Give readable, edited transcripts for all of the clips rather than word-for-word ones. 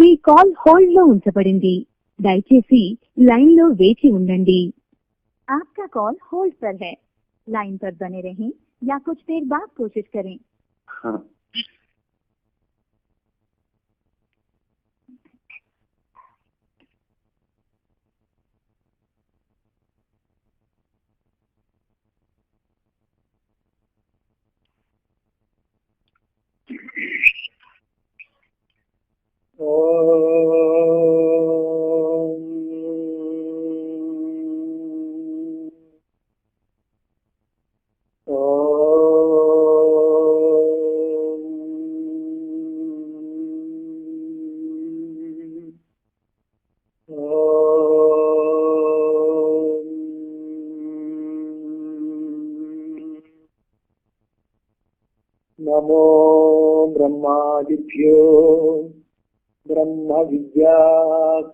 మీ call hold లో ఉంచబడింది. దయచేసి लाइन లో వేచి ఉండండి. आपका कॉल होल्ड पर है. लाइन पर बने रहें या कुछ देर बाद कोशिश करें. हाँ. नमो ब्रह्मादिभ्यो ब्रह्म विद्या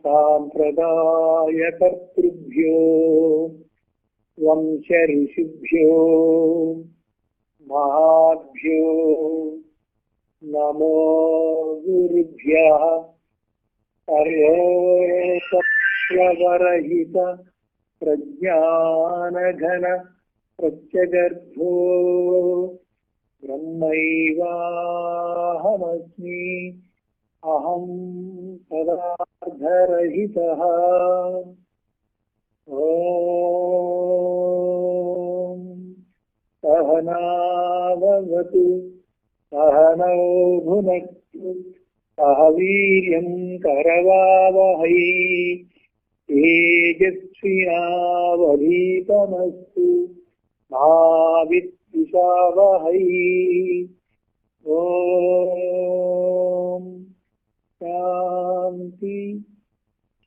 सांप्रदाय कर्तृभ्यो वंश ऋषिभ्यो महाभ्यो नमो गुरुभ्यः सर्वरहित प्रज्ञानघन प्रत्यगर्भो ब्रह्मैवाहमस्मि अहं पदार्थरहितः। ॐ सहनावतु सहनौ भुनक्तु सह वीर्यं करवावहै तेजस्विनावधीतमस्तु मा विद्विषावहै। ओम शांति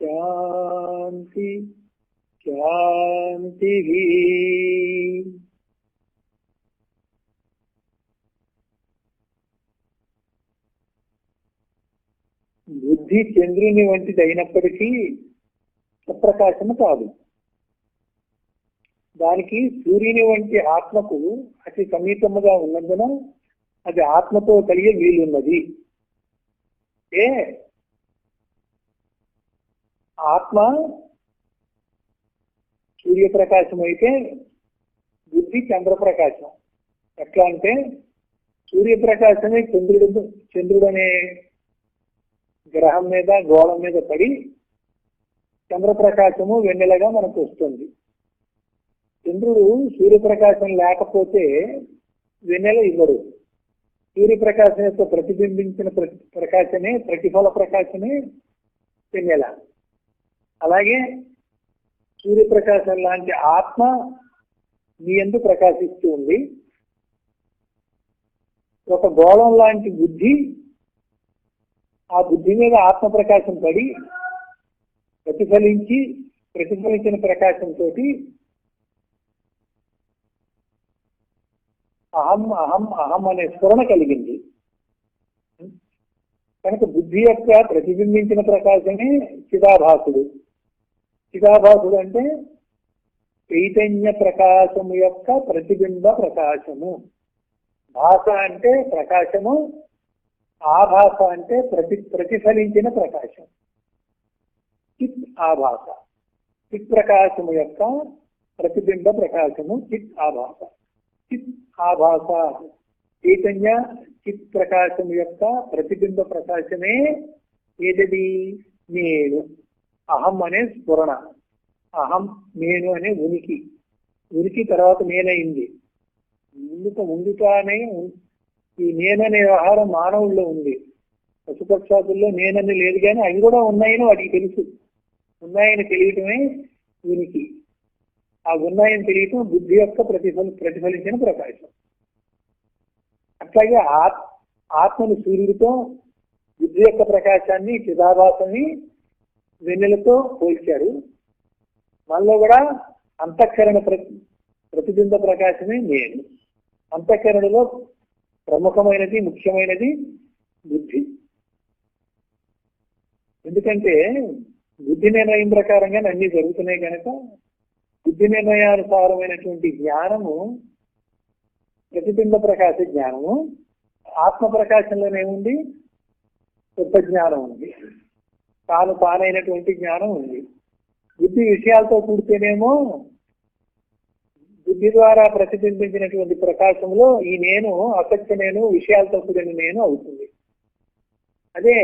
शांति शांति। బుద్ధి చంద్రుని వంటిది అయినప్పటికీ ప్రకాశము కాదు. దానికి సూర్యుని వంటి ఆత్మకు అతి సమీపముగా ఉన్నందున అది ఆత్మతో కలిగే వీలున్నది. ఆత్మ సూర్యప్రకాశం అయితే బుద్ధి చంద్రప్రకాశం. ఎట్లా అంటే సూర్యప్రకాశమే చంద్రుడు అనే గ్రహం మీద గోళం మీద పడి చంద్రప్రకాశము వెన్నెలగా మనకు వస్తుంది. చంద్రుడు సూర్యప్రకాశం లేకపోతే వెన్నెల ఇవ్వడు. సూర్యప్రకాశం యొక్క ప్రతిబింబించిన ప్రకాశమే ప్రతిఫల ప్రకాశమే వెన్నెల. అలాగే సూర్యప్రకాశం లాంటి ఆత్మ మీ యందు ప్రకాశిస్తూ ఉంది. ఒక గోళం లాంటి బుద్ధి, ఆ బుద్ధి మీద ఆత్మ ప్రకాశం పడి ప్రతిఫలించిన ప్రకాశంతో అహం అహం అహం అనే స్ఫురణ కలిగింది. కనుక బుద్ధి యొక్క ప్రతిబింబించిన ప్రకాశమే చిదాభాసుడు. చిదాభాసుడు అంటే చైతన్య ప్రకాశము యొక్క ప్రతిబింబ ప్రకాశము. భాష అంటే ప్రకాశము, ఆభాస అంటే ప్రతిఫలించిన ప్రకాశం. చిత్ ఆభాస, చిత్ ప్రకాశము యొక్క ప్రతిబింబ ప్రకాశము చిత్ ఆభాస. చిత్ ఆభాస చైతన్య చిత్ ప్రకాశం యొక్క ప్రతిబింబ ప్రకాశమే ఏదది? నేను. అహం అనే స్ఫురణ, అహం నేను అనే ఉనికి. ఉనికి తర్వాత నేనైంది. ముందుగానే ఈ నేననే వ్యవహారం మానవుల్లో ఉంది. పశుపక్షాదుల్లో నేనని లేదు, కానీ అవి కూడా ఉన్నాయని వాటికి తెలుసు. ఉన్నాయని తెలియటమే ఉనికి. ఆ ఉన్నాయని తెలియటం బుద్ధి యొక్క ప్రతిఫలించిన ప్రకాశం. అట్లాగే ఆత్మను సూర్యుడితో, బుద్ధి యొక్క ప్రకాశాన్ని చిదాభాసాన్ని వెన్నెలతో పోల్చారు. మనలో కూడా అంతఃకరణ ప్రతిబింబ ప్రకాశమే నేను. అంతఃకరణలో ప్రముఖమైనది, ముఖ్యమైనది బుద్ధి. ఎందుకంటే బుద్ధి నిర్ణయం ప్రకారంగానే అన్ని జరుగుతున్నాయి కనుక బుద్ధి నిర్ణయానుసారమైనటువంటి జ్ఞానము ప్రతిబింబ ప్రకాశ జ్ఞానము. ఆత్మ ప్రకాశంలోనే ఉంది, ఉపజ్ఞానం ఉంది. తాను తానైనటువంటి జ్ఞానం ఉంది. బుద్ధి విషయాలతో కూడితేనేమో బుద్ధి ద్వారా ప్రతిబింబించినటువంటి ప్రకాశంలో ఈ నేను అసత్య నేను విషయాలతో కూడిన నేను అవుతుంది. అదే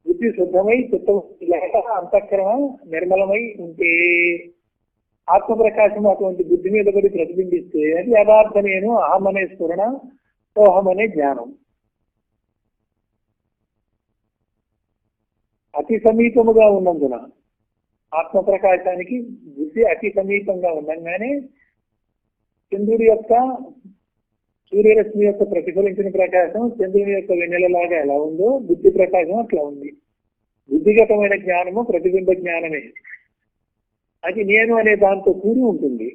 బుద్ధి శుద్ధమై చిత్తం లేక అంతఃకరణ నిర్మలమై ఉంటే ఆత్మప్రకాశం అటువంటి బుద్ధి మీద పడి ప్రతిబింబిస్తే అది యథార్థ నేను, అహం అనే స్ఫురణ, సోహం అనే జ్ఞానం. అతి సమీపముగా ఉన్నందున ఆత్మప్రకాశానికి బుద్ధి అతి సమీపంగా ఉండగానే చంద్రుడి యొక్క సూర్యరశ్మి యొక్క ప్రతిఫలించిన ప్రకాశం చంద్రుని యొక్క వెన్నెలలాగా ఎలా ఉందో బుద్ధి ప్రకాశం అట్లా ఉంది. బుద్ధిగతమైన జ్ఞానము ప్రతిబింబ జ్ఞానమే. అది నేను అనే దాంతో కూడి ఉంటుంది.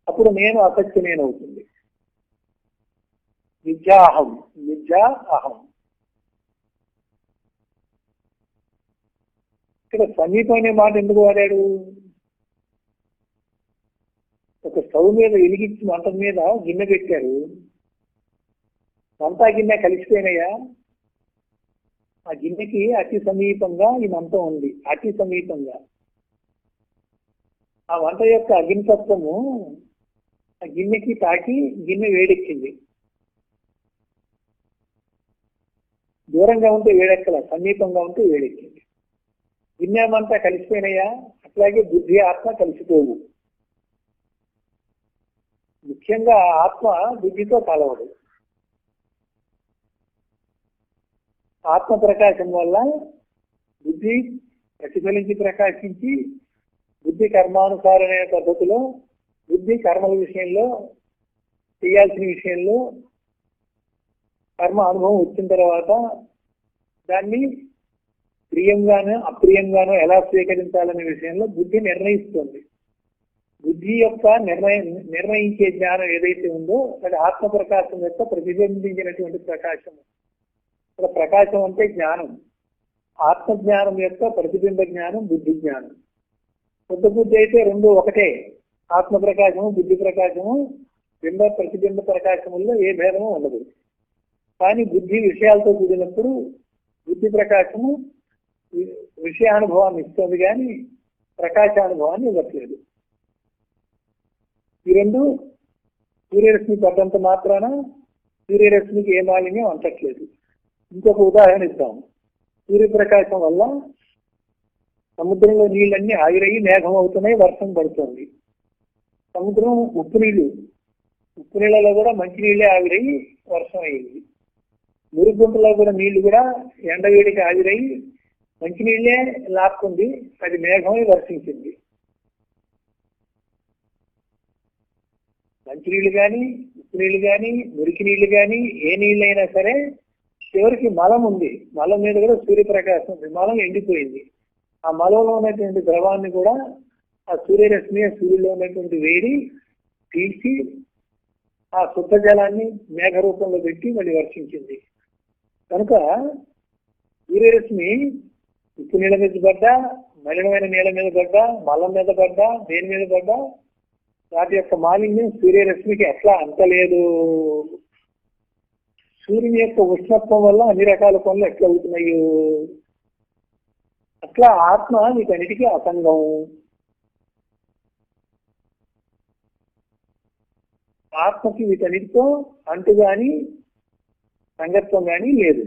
అప్పుడు నేను అసత్య నేను అవుతుంది. మిథ్యాహం, మిథ్యా అహం. ఇక్కడ సమీపం అనే మాట ఎందుకు వాడాడు? ఒక స్టవ్ మీద వెలిగించి మంట మీద గిన్నె పెట్టారు. మంట గిన్నె కలిసిపోయినాయా? ఆ గిన్నెకి అతి సమీపంగా ఈ మంట ఉంది. అతి సమీపంగా ఆ వంట యొక్క అగ్నితత్వము ఆ గిన్నెకి తాకి గిన్నె వేడెక్కింది. దూరంగా ఉంటే వేడెక్కల, సమీపంగా ఉంటే వేడెక్కింది. గిన్నె మంట కలిసిపోయినాయా? అట్లాగే బుద్ధి ఆత్మ కలిసిపోవు. ముఖ్యంగా ఆత్మ బుద్ధితో కలవడు. ఆత్మ ప్రకాశం వల్ల బుద్ధి ప్రతిఫలించి ప్రకాశించి బుద్ధి కర్మానుసారమైన పద్ధతిలో బుద్ధి కర్మల విషయంలో చేయాల్సిన విషయంలో కర్మ అనుభవం వచ్చిన తర్వాత దాన్ని ప్రియంగానో అప్రియంగానో ఎలా స్వీకరించాలనే విషయంలో బుద్ధి నిర్ణయిస్తుంది. బుద్ధి యొక్క నిర్ణయించే జ్ఞానం ఏదైతే ఉందో అది ఆత్మ ప్రకాశం యొక్క ప్రతిబింబించినటువంటి ప్రకాశం. ఇక్కడ ప్రకాశం అంటే జ్ఞానం. ఆత్మజ్ఞానం యొక్క ప్రతిబింబ జ్ఞానం బుద్ధి జ్ఞానం. శుద్ధ బుద్ధి అయితే రెండు ఒకటే. ఆత్మ ప్రకాశము బుద్ధి ప్రకాశము బింబ ప్రతిబింబ ప్రకాశముల్లో ఏ భేదము ఉండదు. కానీ బుద్ధి విషయాలతో కూడినప్పుడు బుద్ధి ప్రకాశము విషయానుభవాన్ని ఇస్తుంది కానీ ప్రకాశానుభవాన్ని ఇవ్వట్లేదు. ఈ రెండు సూర్యరశ్మి పడ్డంత మాత్రాన సూర్యరశ్మికి ఏ మాలిన్యం అంటట్లేదు. ఇంకొక ఉదాహరణ ఇద్దాం. సూర్యప్రకాశం వల్ల సముద్రంలో నీళ్ళన్నీ ఆవిరయ్యి మేఘం అవుతున్నాయి, వర్షం పడుతుంది. సముద్రం ఉప్పు నీళ్ళలో కూడా మంచి నీళ్ళే ఆవిరయ్యి వర్షం అయ్యింది. మురుగుంటలో కూడా నీళ్లు కూడా ఎండవేడికి ఆవిరయ్యి మంచినీళ్లే లాక్కుంది, అది మేఘమై వర్షించింది. మంచినీళ్ళు కానీ ఉప్పు నీళ్లు కానీ మురికి నీళ్లు కానీ ఏ నీళ్ళైనా సరే చివరికి మలం ఉంది. మలం మీద కూడా సూర్యప్రకాశం ఉంది. మలం ఎండిపోయింది. ఆ మలంలో ఉన్నటువంటి ద్రవాన్ని కూడా ఆ సూర్యరశ్మి సూర్యులో ఉన్నటువంటి వేడి తీసి ఆ శుద్ధ జలాన్ని మేఘ రూపంలో పెట్టి మళ్ళీ వర్షించింది. కనుక సూర్యరశ్మి ఉప్పు నీళ్ళ మీద పడ్డా, మలినమైన నీళ్ళ మీద పడ్డా, మలం మీద పడ్డా, దేని మీద పడ్డా వాటి యొక్క మాలిన్యం సూర్యరశ్మికి ఎట్లా అంతలేదు. సూర్యుని యొక్క ఉష్ణత్వం వల్ల అన్ని రకాల పనులు ఎట్లా అవుతున్నాయో అట్లా ఆత్మ వీటన్నిటికీ అసంగం. ఆత్మకి వీటన్నిటితో అంటు గాని సంగత్వం గాని లేదు.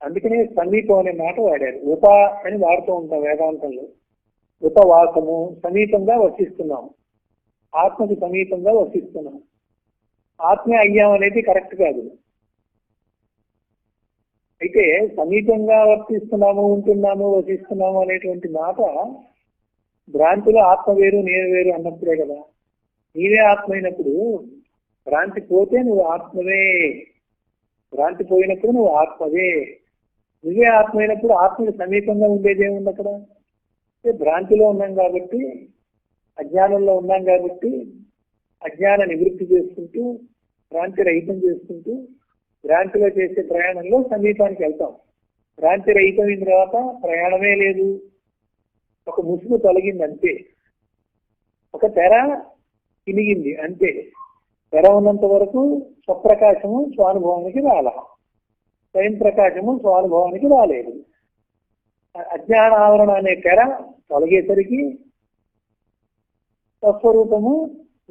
అందుకనే సమీపం అనే మాట వాడారు. ఉప అని వాడుతూ ఉంటాం వేదాంతంలో. ఉపవాసము, సమీపంగా వసిస్తున్నాం, ఆత్మకి సమీపంగా వసిస్తున్నాం. ఆత్మే అయ్యాం అనేది కరెక్ట్ కాదు. అయితే సమీపంగా వర్తిస్తున్నాము, ఉంటున్నాము, వసిస్తున్నాము అనేటువంటి మాట భ్రాంతిలో ఆత్మ వేరు నేను వేరు అన్నప్పుడే కదా. నీవే ఆత్మ అయినప్పుడు భ్రాంతి పోతే నువ్వు ఆత్మవే, భ్రాంతి పోయినప్పుడు నువ్వు ఆత్మవే. నువ్వే ఆత్మ అయినప్పుడు ఆత్మకి సమీపంగా ఉండేదేముంది అక్కడ? భ్రాంతిలో ఉన్నాం కాబట్టి, అజ్ఞానంలో ఉన్నాం కాబట్టి అజ్ఞాన నివృత్తి చేసుకుంటూ భ్రాంతి రహితం చేసుకుంటూ భ్రాంతిలో చేసే ప్రయాణంలో సమీపానికి వెళ్తాం. భ్రాంతి రహితమైన తర్వాత ప్రయాణమే లేదు. ఒక ముసుగు తొలగింది అంతే, ఒక తెర తినిగింది అంతే. తెర ఉన్నంత వరకు స్వప్రకాశము స్వానుభవానికి రాల. స్వయం ప్రకాశము స్వానుభవానికి రాలేదు. అజ్ఞాన ఆవరణ అనే తెర తొలగేసరికి స్వస్వరూపము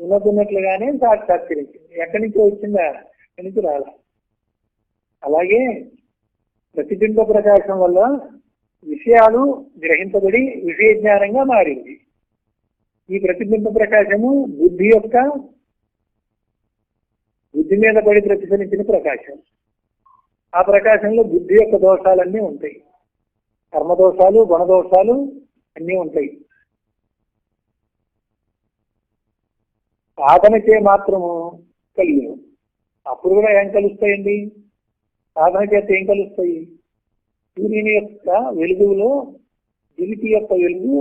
ఉన్నట్టుగానే సాక్షాత్కరించింది. ఎక్కడి నుంచి వచ్చిందా? ఎక్కడి నుంచి రాలా. అలాగే ప్రతిబింబ ప్రకాశం వల్ల విషయాలు గ్రహించబడి విషయ జ్ఞానంగా మారింది. ఈ ప్రతిబింబ ప్రకాశము బుద్ధి మీద పడి ప్రతిఫలించిన ప్రకాశం. ఆ ప్రకాశంలో బుద్ధి యొక్క దోషాలన్నీ ఉంటాయి. కర్మదోషాలు, గుణదోషాలు అన్నీ ఉంటాయి. సాధనకే మాత్రము కలిగి అప్పుడు కూడా ఏం కలుస్తాయండి? సాధన చేత ఏం కలుస్తాయి? సూర్యుని యొక్క వెలుగులో జిలిపి యొక్క వెలుగు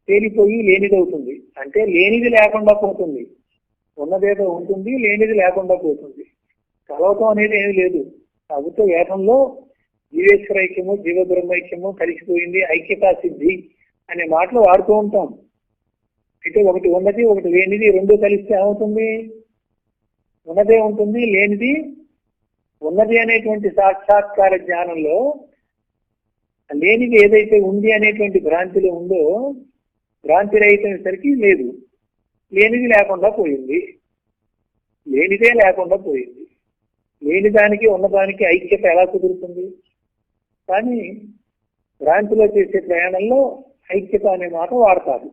తేలిపోయి లేనిదవుతుంది. అంటే లేనిది లేకుండా పోతుంది. ఉన్నదేదో ఉంటుంది, లేనిది లేకుండా పోతుంది. కలవటం అనేది ఏమీ లేదు. కాబట్టి వేదంలో జీవేశ్వర ఐక్యము, జీవ బ్రహ్మైక్యము కలిసిపోయింది, ఐక్యతా సిద్ధి అనే మాటలు వాడుతూ ఉంటాం. అయితే ఒకటి ఉన్నది, ఒకటి లేనిది రెండు కలిస్తే ఏమవుతుంది? ఉన్నదే ఉంటుంది, లేనిది ఉన్నది అనేటువంటి సాక్షాత్కార జ్ఞానంలో లేనిది ఏదైతే ఉంది అనేటువంటి భ్రాంతిలో ఉందో, భ్రాంతి రహితసరికి లేదు, లేనిది లేకుండా పోయింది, లేనిదే లేకుండా పోయింది. లేని దానికి ఉన్నదానికి ఐక్యత ఎలా కుదురుతుంది? కానీ భ్రాంతిలో చేసే ప్రయాణంలో ఐక్యత అనే మాట వాడతారు.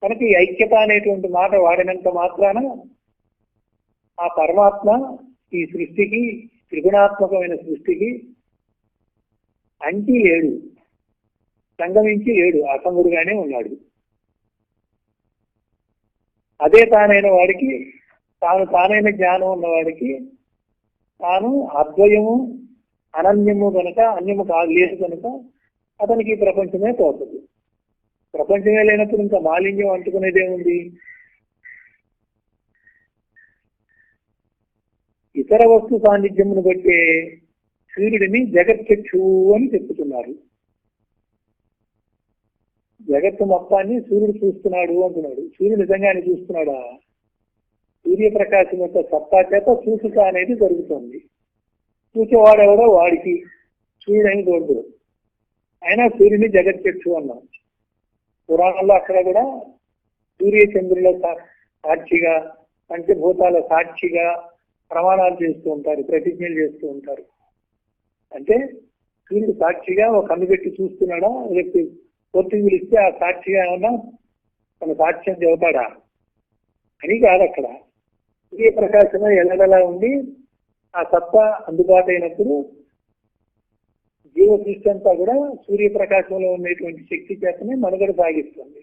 కనుక ఈ ఐక్యత అనేటువంటి మాట వాడినంత మాత్రాన ఆ పరమాత్మ ఈ సృష్టికి, త్రిగుణాత్మకమైన సృష్టికి అంటి లేడు, సంగమించి లేడు, అసంగుడుగానే ఉన్నాడు. అదే తానైన వాడికి, తానైన జ్ఞానం ఉన్నవాడికి తాను అద్వయము అనన్యము కనుక, అన్యము కాదు లేదు కనుక అతనికి ప్రపంచమే తోచదు. ప్రపంచమే లేనప్పుడు ఇంకా మాలిన్యం అంటుకునేదేముంది? ఇతర వస్తు సాన్నిధ్యమును బట్టే సూర్యుడిని జగచ్చక్షు అని చెప్పుతున్నారు. జగత్తు మొత్తాన్ని సూర్యుడు చూస్తున్నాడు అంటున్నాడు. సూర్యుడు నిజంగానే చూస్తున్నాడా? సూర్యప్రకాశం యొక్క సత్తా చేత చూసుక అనేది జరుగుతుంది. చూసేవాడెవడో వాడికి సూర్యుడని తోడు. అయినా సూర్యుని జగచ్చక్షు అన్నాం. పురాణంలో అక్కడ కూడా సూర్య చంద్రుల సాక్షిగా, పంచభూతాల సాక్షిగా ప్రమాణాలు చేస్తూ ఉంటారు, ప్రతిజ్ఞలు చేస్తూ ఉంటారు. అంటే సూర్యుడు సాక్షిగా ఒక కన్ను పెట్టి చూస్తున్నాడా? రేపు కోర్టుకు పిలిస్తే ఆ సాక్షిగా ఏమన్నా తన సాక్ష్యం చెబుతాడా అని కాదు. అక్కడ సూర్యప్రకాశమే ఎల్లడలా ఉండి ఆ సత్తా అందుబాటు అయినప్పుడు జీవ సృష్టి అంతా కూడా సూర్యప్రకాశంలో ఉన్నటువంటి శక్తి చేతనే మనుగడ సాగిస్తుంది.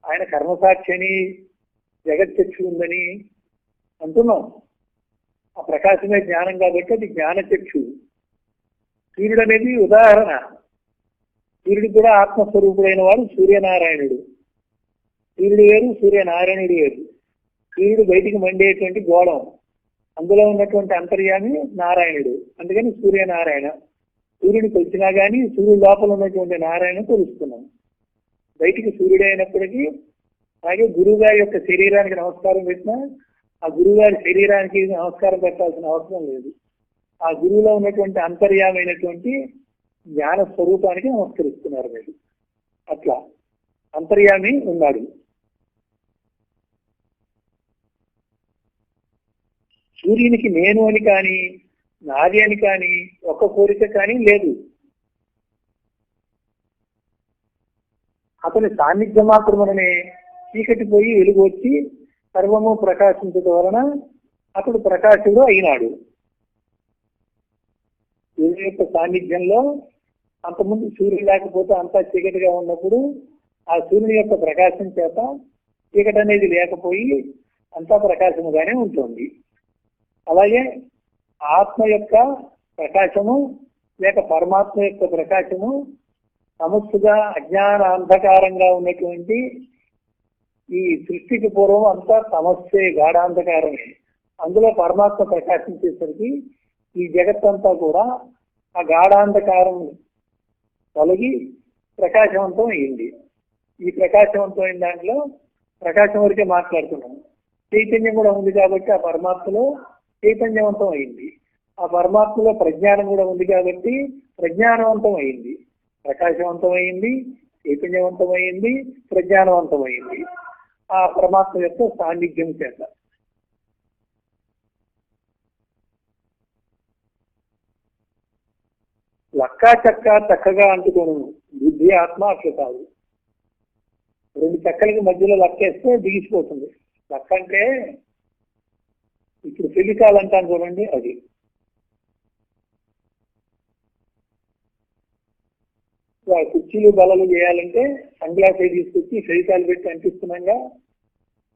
ఆయన కర్మసాక్షి అని, జగచ్చక్షు ఉందని అంటున్నాం. ఆ ప్రకాశమే జ్ఞానం కాబట్టి అది జ్ఞానచక్షు. సూర్యుడు అనేది ఉదాహరణ. సూర్యుడు కూడా ఆత్మస్వరూపుడైన వాడు సూర్యనారాయణుడు. సూర్యుడు వేరు, సూర్యనారాయణుడు వేరు. సూర్యుడు బయటికి మండేటువంటి గోళం, అందులో ఉన్నటువంటి అంతర్యామి నారాయణుడు, అందుకని సూర్యనారాయణ. సూర్యుని కొలిచినా కానీ సూర్యుడు లోపల ఉన్నటువంటి నారాయణ కొలుస్తున్నాం. బయటికి సూర్యుడు అయినప్పటికీ అలాగే గురువు గారి యొక్క శరీరానికి నమస్కారం పెట్టినా ఆ గురువు గారి శరీరానికి నమస్కారం పెట్టాల్సిన అవసరం లేదు. ఆ గురువులో ఉన్నటువంటి అంతర్యామైనటువంటి జ్ఞాన స్వరూపానికి నమస్కరిస్తున్నారు మీరు. అట్లా అంతర్యామి ఉన్నాడు. సూర్యునికి నేను అని కానీ, నాది అని కానీ, ఒక్క కోరిక కానీ లేదు. అతని సాన్నిధ్యం మాత్రమనే చీకటి పోయి వెలుగు వచ్చి సర్వము ప్రకాశించడం వలన అతడు ప్రకాశుడు అయినాడు. సూర్యుని యొక్క సాన్నిధ్యంలో అంతకుముందు సూర్యుడు లేకపోతే అంతా చీకటిగా ఉన్నప్పుడు ఆ సూర్యుని యొక్క ప్రకాశం చేత చీకటి అనేది లేకపోయి అంతా ప్రకాశముగానే ఉంటుంది. అలాగే ఆత్మ యొక్క ప్రకాశము లేక పరమాత్మ యొక్క ప్రకాశము సమస్యగా అజ్ఞాన అంధకారంగా ఉన్నటువంటి ఈ సృష్టికి పూర్వం అంతా సమస్యే, గాఢాంధకారమే. అందులో పరమాత్మ ప్రకాశించేసరికి ఈ జగత్తంతా కూడా ఆ గాఢాంధకారం తొలగి ప్రకాశవంతం అయింది. ఈ ప్రకాశవంతమైన దాంట్లో ప్రకాశం వరకే మాట్లాడుతున్నాం. చైతన్యం కూడా ఉంది కాబట్టి ఆ పరమాత్మలో చైతన్యవంతం అయింది. ఆ పరమాత్మలో ప్రజ్ఞానం కూడా ఉంది కాబట్టి ప్రజ్ఞానవంతం అయింది, ప్రకాశవంతమైంది, చైతన్యవంతమైంది, ప్రజ్ఞానవంతమైంది ఆ పరమాత్మ యొక్క సాన్నిధ్యం చేత. లక్కా చక్కా చక్కగా అంటుకోను, బుద్ధి ఆత్మ అట్లా కాదు. రెండు చెక్కలకి మధ్యలో లక్కేస్తే దిగిసిపోతుంది. లక్క అంటే ఇప్పుడు ఫెవికాల్ అంటాను చూడండి, అది. కుర్చీలు బలలు చేయాలంటే సన్ గ్లాస్ తీసుకొచ్చి ఫెవికాల్ పెట్టి అంటిస్తున్నాగా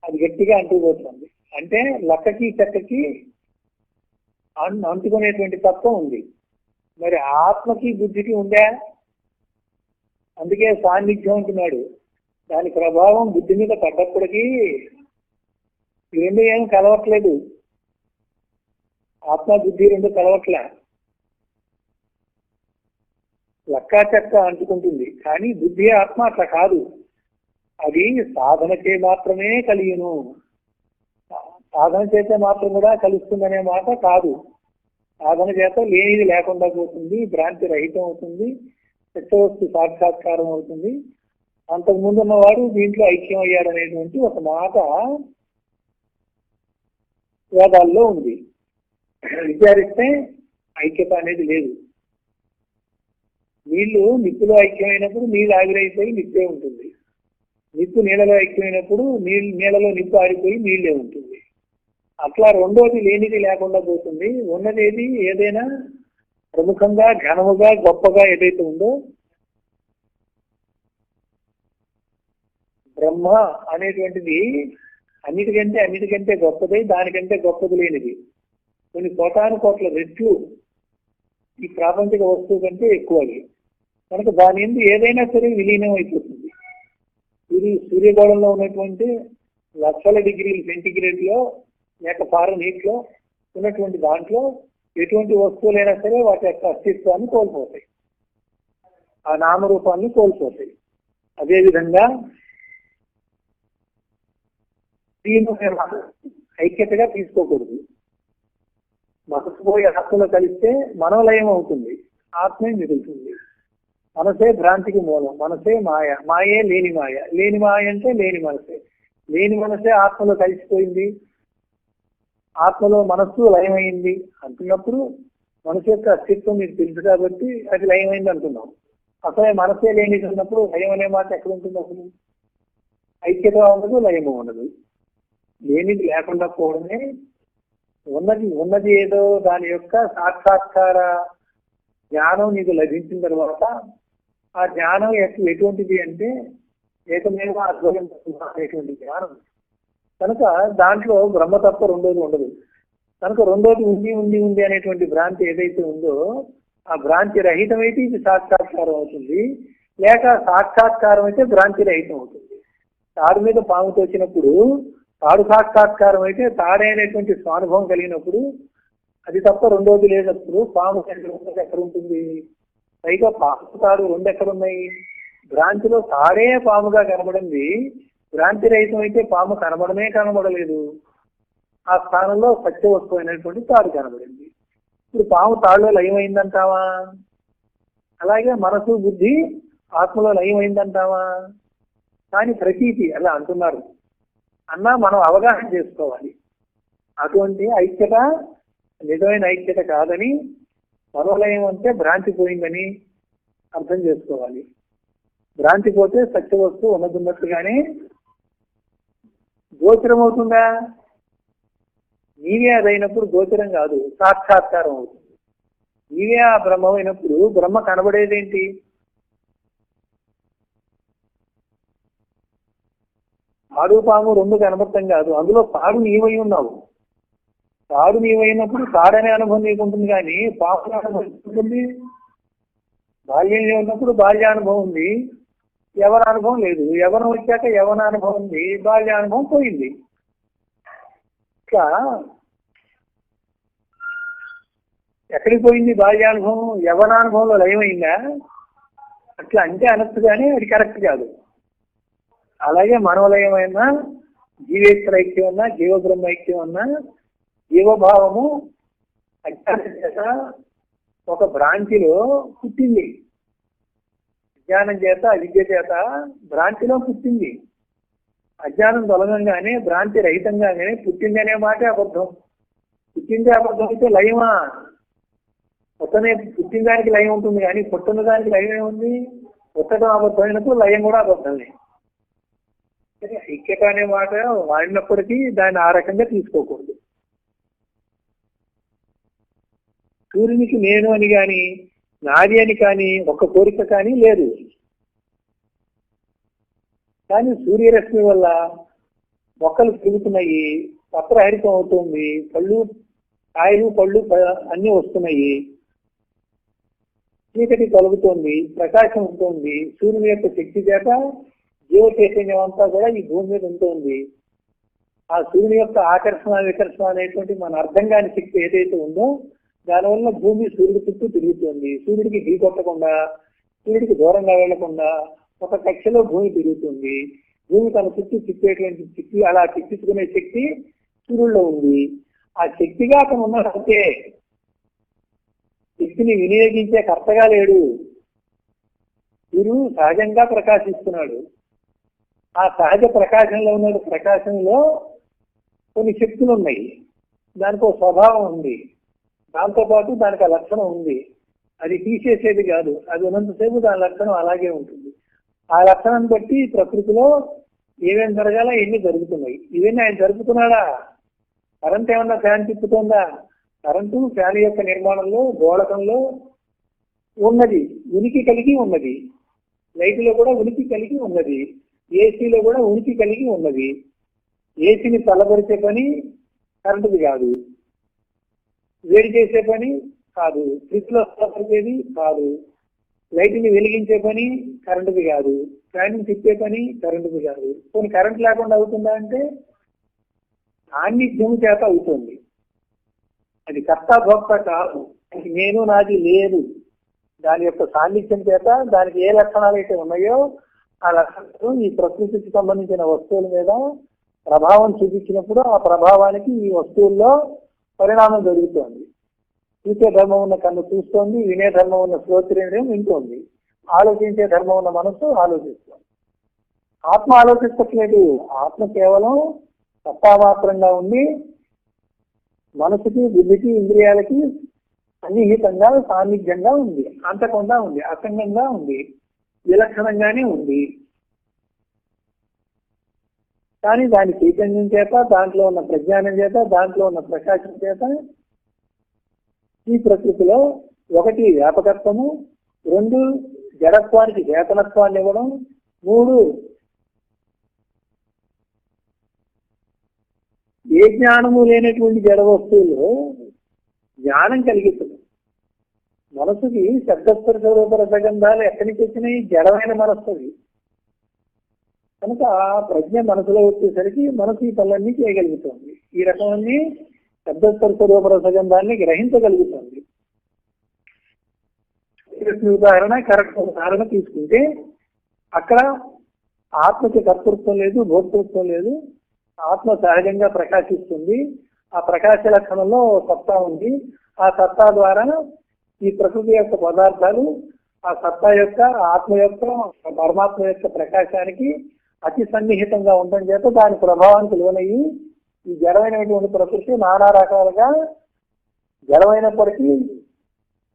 అది గట్టిగా అంటుకుపోతుంది. అంటే లక్కకి చెక్కకి అంటుకునేటువంటి తత్వం ఉంది. మరి ఆత్మకి బుద్ధికి ఉందా? అందుకే సాన్నిధ్యం అంటున్నాడు. దాని ప్రభావం బుద్ధి మీద పడ్డప్పటికీ ఈ రెండు ఏం కలవట్లేదు. ఆత్మ బుద్ధి రెండు కలవట్లే. లక్కా చెక్క అంటుకుంటుంది, కానీ బుద్ధి ఆత్మ అట్లా కాదు. అది సాధనచే మాత్రమే కలియును. సాధన చేస్తే మాత్రం కూడా కలుస్తుందనే మాట కాదు. సాధన చేత లేనిది లేకుండా పోతుంది, భ్రాంతి రహితం అవుతుంది, సత్యవస్తు సాక్షాత్కారం అవుతుంది. అంతకు ముందు ఉన్నవాడు దీంట్లో ఐక్యం అయ్యాడు అనేటువంటి ఒక మాట వేదాల్లో ఉంది. విచారిస్తే ఐక్యత అనేది లేదు. నీళ్లు నిప్పులో ఐక్యమైనప్పుడు నీళ్ళు ఆవిరైపోయి నిప్పే ఉంటుంది. నిప్పు నీళ్ళలో ఐక్యమైనప్పుడు నీళ్ళలో నిప్పు ఆరిపోయి నీళ్ళే ఉంటుంది. అట్లా రెండోది లేనిది లేకుండా పోతుంది. ఉన్నదేది ఏదైనా ప్రముఖంగా ఘనముగా గొప్పగా ఏదైతే ఉందో బ్రహ్మ అనేటువంటిది అన్నిటికంటే గొప్పది, దానికంటే గొప్పది లేనిది. కొన్ని కోటాను కోట్ల రెట్లు ఈ ప్రాపంచిక వస్తువు కంటే ఎక్కువ. కనుక దాని ఎందు ఏదైనా సరే విలీనం అయిపోతుంది. ఇది సూర్యగోళంలో ఉన్నటువంటి లక్షల డిగ్రీల సెంటిగ్రేడ్ లో లేక నీటిలో ఉన్నటువంటి దాంట్లో ఎటువంటి వస్తువులైనా సరే వాటి యొక్క అస్తిత్వాన్ని కోల్పోతాయి, ఆ నామరూపాన్ని కోల్పోతాయి. అదేవిధంగా దీన్ని ఐక్యతగా తీసుకోకూడదు. మనసు పోయి ఆత్మలో కలిస్తే మనోలయం అవుతుంది, ఆత్మే మిగులుతుంది. మనసే భ్రాంతికి మూలం, మనసే మాయ, మాయే లేని మాయ, లేని మాయ అంటే లేని మనసే, లేని మనసే ఆత్మలో కలిసిపోయింది, ఆత్మలో మనస్సు లయమైంది అంటున్నప్పుడు మనసు యొక్క అస్తిత్వం మీకు తెలుసు కాబట్టి అది లయమైంది అంటున్నాం. అసలే మనసే లేనిది ఉన్నప్పుడు లయం అనే మాట ఎక్కడ ఉంటుంది? అసలు ఐక్యత ఉండదు, లయము ఉండదు. లేనిది లేకుండా పోవడమే. ఉన్నది ఏదో దాని యొక్క సాక్షాత్కార జ్ఞానం నీకు లభించిన తర్వాత ఆ జ్ఞానం ఎటువంటిది అంటే ఏకమేవ అద్వయం అనేటువంటి జ్ఞానం. కనుక దాంట్లో బ్రహ్మ తప్ప రెండోది ఉండదు. కనుక రెండోది ఉంది అనేటువంటి భ్రాంతి ఏదైతే ఉందో ఆ భ్రాంతి రహితమైతే ఇది సాక్షాత్కారం అవుతుంది, లేక సాక్షాత్కారం అయితే భ్రాంతి రహితం అవుతుంది. తాడు మీద పాము తోచినప్పుడు తాడు సాక్షాత్కారం అయితే తాడైనటువంటి స్వానుభవం కలిగినప్పుడు అది తప్ప రెండోది లేనప్పుడు పాము ఎక్కడ ఉంటుంది? పైగా పాము తాడు రెండు ఎక్కడున్నాయి? భ్రాంతిలో తాడే పాముగా కనబడింది, భ్రాంతి రహితం అయితే పాము కనబడలేదు. ఆ స్థానంలో సత్య వస్తువు అయినటువంటి తాడు కనబడింది. ఇప్పుడు పాము తాడులో లయమైందంటావా? అలాగే మనసు బుద్ధి ఆత్మలో లయమైందంటావా? కానీ ప్రతీతి అలా అంటున్నారు అన్నా మనం అవగాహన చేసుకోవాలి. అటువంటి ఐక్యత నిజమైన ఐక్యత కాదని, మనోలయం అంటే భ్రాంతి పోయిందని అర్థం చేసుకోవాలి. భ్రాంతి పోతే సత్య వస్తువు ఉన్నట్టుగానే గోచరం అవుతుందా? నీవే అదైనప్పుడు గోచరం కాదు, సాక్షాత్కారం అవుతుంది. నీవే ఆ బ్రహ్మ అయినప్పుడు బ్రహ్మ కనబడేదేంటి? తాడు పాము రెండు కనబడటం కాదు, అందులో తాడు నీవై ఉన్నావు. తాడు నీవైనప్పుడు తాడనే అనుభవం నీకుంటుంది, కానీ పాము అనుభవం ఉంటుంది. బాల్యంలో ఉన్నప్పుడు బాల్యానుభవం ఉంది, యవన అనుభవం లేదు. యవనం వచ్చాక యవన అనుభవం ఉంది, బాల్యానుభవం పోయింది. ఇట్లా ఎక్కడికి పోయింది బాల్యానుభవం? యవనానుభవంలో లయమైందా? అట్లా అంటే అనొచ్చు, కానీ అది కరెక్ట్ కాదు. అలాగే మనోలయమైనా జీవేశ్వర ఐక్యం అన్నా, జీవబ్రహ్మ ఐక్యం అన్నా, జీవభావము అజ్ఞానం చేత ఒక భ్రాంతిలో పుట్టింది, అజ్ఞానం చేత అవిద్య చేత భ్రాంతిలో పుట్టింది. అజ్ఞానం తొలగంగానే భ్రాంతి రహితంగానే పుట్టింది అనే మాట అబద్ధం. పుట్టింది అబద్ధం అయితే లయమా? పుట్టనే పుట్టిన దానికి లయం ఉంటుంది కానీ పుట్టిన దానికి లయం ఏముంది? పుట్టడం అబద్ధమైనప్పుడు లయం కూడా అబద్ధమే. ఐక్యత అనే మాట వాడినప్పటికీ దాన్ని ఆ రకంగా తీసుకోకూడదు. సూర్యునికి నేను అని కానీ నాది అని కానీ ఒక్క కోరిక కానీ లేదు. కానీ సూర్యరశ్మి వల్ల మొక్కలు పెరుగుతున్నాయి, పత్రహరితం అవుతుంది, కాయలు పళ్ళు అన్ని వస్తున్నాయి, చీకటి తొలగుతోంది, ప్రకాశం ఉంటుంది. సూర్యుని యొక్క శక్తి చేత జీవ చైతన్యం అంతా కూడా ఈ భూమి మీద ఉంటుంది. ఆ సూర్యుని యొక్క ఆకర్షణ వికర్షణ అనేటువంటి మన అర్థం కాని శక్తి ఏదైతే ఉందో దానివల్ల భూమి సూర్యుడి చుట్టూ తిరుగుతుంది. సూర్యుడికి ఢీ కొట్టకుండా, సూర్యుడికి దూరంగా వెళ్లకుండా ఒక కక్షలో భూమి తిరుగుతుంది. భూమి తన చుట్టూ తిప్పేటువంటి శక్తి, అలా తిప్పించుకునే శక్తి సూర్యుడిలో ఉంది. ఆ శక్తిగా అతను ఉన్నాడంటే శక్తిని వినియోగించే కర్తగా లేడు. సూర్యుడు సహజంగా ప్రకాశిస్తున్నాడు. ఆ సహజ ప్రకాశంలో ఉన్న ప్రకాశంలో కొన్ని శక్తులు ఉన్నాయి, దానికి ఒక స్వభావం ఉంది, దాంతోపాటు దానికి ఆ లక్షణం ఉంది. అది తీసేసేది కాదు, అది ఉన్నంతసేపు దాని లక్షణం అలాగే ఉంటుంది. ఆ లక్షణాన్ని బట్టి ప్రకృతిలో ఏమేమి జరగాల ఎన్ని జరుగుతున్నాయి. ఇవన్నీ ఆయన జరుపుతున్నాడా? కరెంట్ ఏమన్నా ఫ్యాన్ తిప్పుతుందా? కరెంటు ఫ్యాన్ యొక్క నిర్మాణంలో గోళకంలో ఉన్నది, ఉనికి కలిగి ఉన్నది. లైట్లో కూడా ఉనికి కలిగి ఉన్నది, ఏసీలో కూడా ఉనికి కలిగి ఉన్నది. ఏసీని చల్లబరిచే పని కరెంటుది కాదు, వేడి చేసే పని కాదు, ఫ్రిడ్జ్ లో చల్లబరిచేది కాదు, లైట్ని వెలిగించే పని కరెంటుది కాదు, ఫ్యాన్ తిప్పే పని కరెంటుది కాదు. కొన్ని కరెంట్ లేకుండా అవుతుందా అంటే సాన్నిధ్యం చేత అవుతుంది. అది కర్త భోక్త కాదు, నేను నాది లేదు. దాని యొక్క సాన్నిధ్యం చేత దానికి ఏ లక్షణాలు అయితే ఉన్నాయో ఆ లక్షణాలు ఈ ప్రకృతికి సంబంధించిన వస్తువుల మీద ప్రభావం చూపించినప్పుడు ఆ ప్రభావానికి ఈ వస్తువుల్లో పరిణామం జరుగుతోంది. చూసే ధర్మం ఉన్న కన్ను చూస్తోంది, వినే ధర్మం ఉన్న శ్రోత్రేంద్రియం వింటోంది, ఆలోచించే ధర్మం ఉన్న మనసు ఆలోచిస్తోంది. ఆత్మ ఆలోచించట్లేదు, ఆత్మ కేవలం సత్తామాత్రంగా ఉండి మనసుకి బుద్ధికి ఇంద్రియాలకి సన్నిహితంగా సాన్నిధ్యంగా ఉంది, అంతకుండా ఉంది, అసంగంగా ఉంది, విలక్షణంగానే ఉంది. కానీ దాని చైతన్యం చేత, దాంట్లో ఉన్న ప్రజ్ఞానం చేత, దాంట్లో ఉన్న ప్రకాశం చేత ఈ ప్రకృతిలో ఒకటి వ్యాపకత్వము, రెండు జడత్వానికి చేతనత్వాన్ని ఇవ్వడం, మూడు ఏ జ్ఞానము లేనటువంటి జడ వస్తువులు జ్ఞానం కలిగిస్తుంది. మనసుకి శబ్దస్పర్శ రూప రసగంధాలు ఎక్కడి నుంచి వచ్చినాయి? జడమైన మనస్సుది. కనుక ప్రజ్ఞ మనసులో వచ్చేసరికి మనసు ఈ పనులన్నీ చేయగలుగుతుంది. ఈ రకమన్నీ శబ్దస్పర్శ రూప రసగంధాన్ని గ్రహించగలుగుతుంది. ఉదాహరణ కరెక్ట్ ఉదాహరణ తీసుకుంటే అక్కడ ఆత్మకి కర్తృత్వం లేదు, భోక్తృత్వం లేదు. ఆత్మ సహజంగా ప్రకాశిస్తుంది. ఆ ప్రకాశ లక్షణంలో సత్తా ఉంది. ఆ సత్తా ద్వారా ఈ ప్రకృతి యొక్క పదార్థాలు ఆ సత్తా యొక్క, ఆత్మ యొక్క, పరమాత్మ యొక్క ప్రకాశానికి అతి సన్నిహితంగా ఉండడం చేత దాని ప్రభావానికి లోనయ్యి ఈ జడమైనటువంటి ప్రకృతి నానా రకాలుగా జడమైనప్పటికీ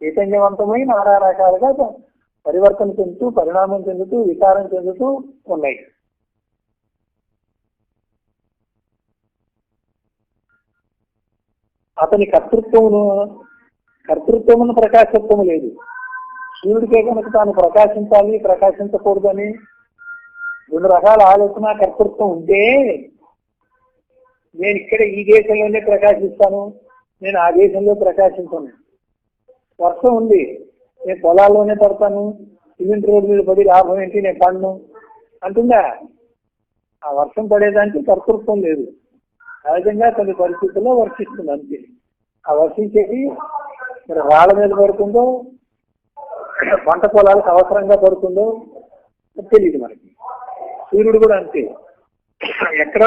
చైతన్యవంతమై నానా రకాలుగా పరివర్తన చెందుతూ, పరిణామం చెందుతూ, వికారం చెందుతూ ఉన్నాయి. అతని కర్తృత్వమును ప్రకాశత్వము లేదు. సూర్యుడికే కనుక తాను ప్రకాశించాలి, ప్రకాశించకూడదని రెండు రకాల ఆలోచన కర్తృత్వం ఉంటే నేను ఇక్కడ ఈ దేశంలోనే ప్రకాశిస్తాను, నేను ఆ దేశంలో ప్రకాశించను. వర్షం ఉంది, నేను పొలాల్లోనే పడతాను, సిమెంట్ రోడ్డు మీద పడి లాభం ఏంటి, నేను పడను అంటుందా? ఆ వర్షం పడేదానికి కర్తృత్వం లేదు. సహజంగా కొన్ని పరిస్థితుల్లో వర్షిస్తుంది అంతే. ఆ వర్షించేది మరి రాళ్ల మీద పడుతుందో, పంట పొలాలకు అవసరంగా పడుతుందో తెలియదు మనకి. సూర్యుడు కూడా అంతే, ఎక్కడ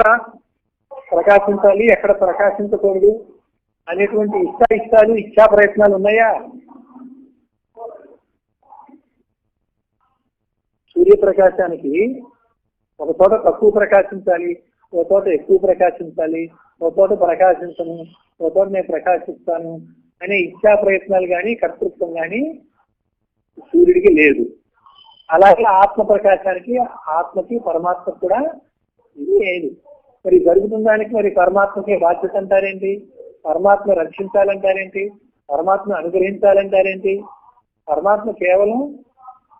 ప్రకాశించాలి, ఎక్కడ ప్రకాశించకూడదు అనేటువంటి ఇష్టాలు ఇచ్చా ప్రయత్నాలు ఉన్నాయా? సూర్యప్రకాశానికి ఒక చోట తక్కువ ప్రకాశించాలి, ఒక చోట ఎక్కువ ప్రకాశించాలి, ఒక చోట ప్రకాశించను, ఒక చోట నేను ప్రకాశిస్తాను అనే ఇచ్చా ప్రయత్నాలు కానీ కర్తృత్వం కానీ సూర్యుడికి లేదు. అలాగే ఆత్మ ప్రకాశానికి, ఆత్మకి, పరమాత్మకు కూడా లేదు. మరి జరుగుతున్న దానికి మరి పరమాత్మకి బాధ్యత అంటారేంటి? పరమాత్మ రక్షించాలంటారేంటి? పరమాత్మ అనుగ్రహించాలంటారేంటి? పరమాత్మ కేవలం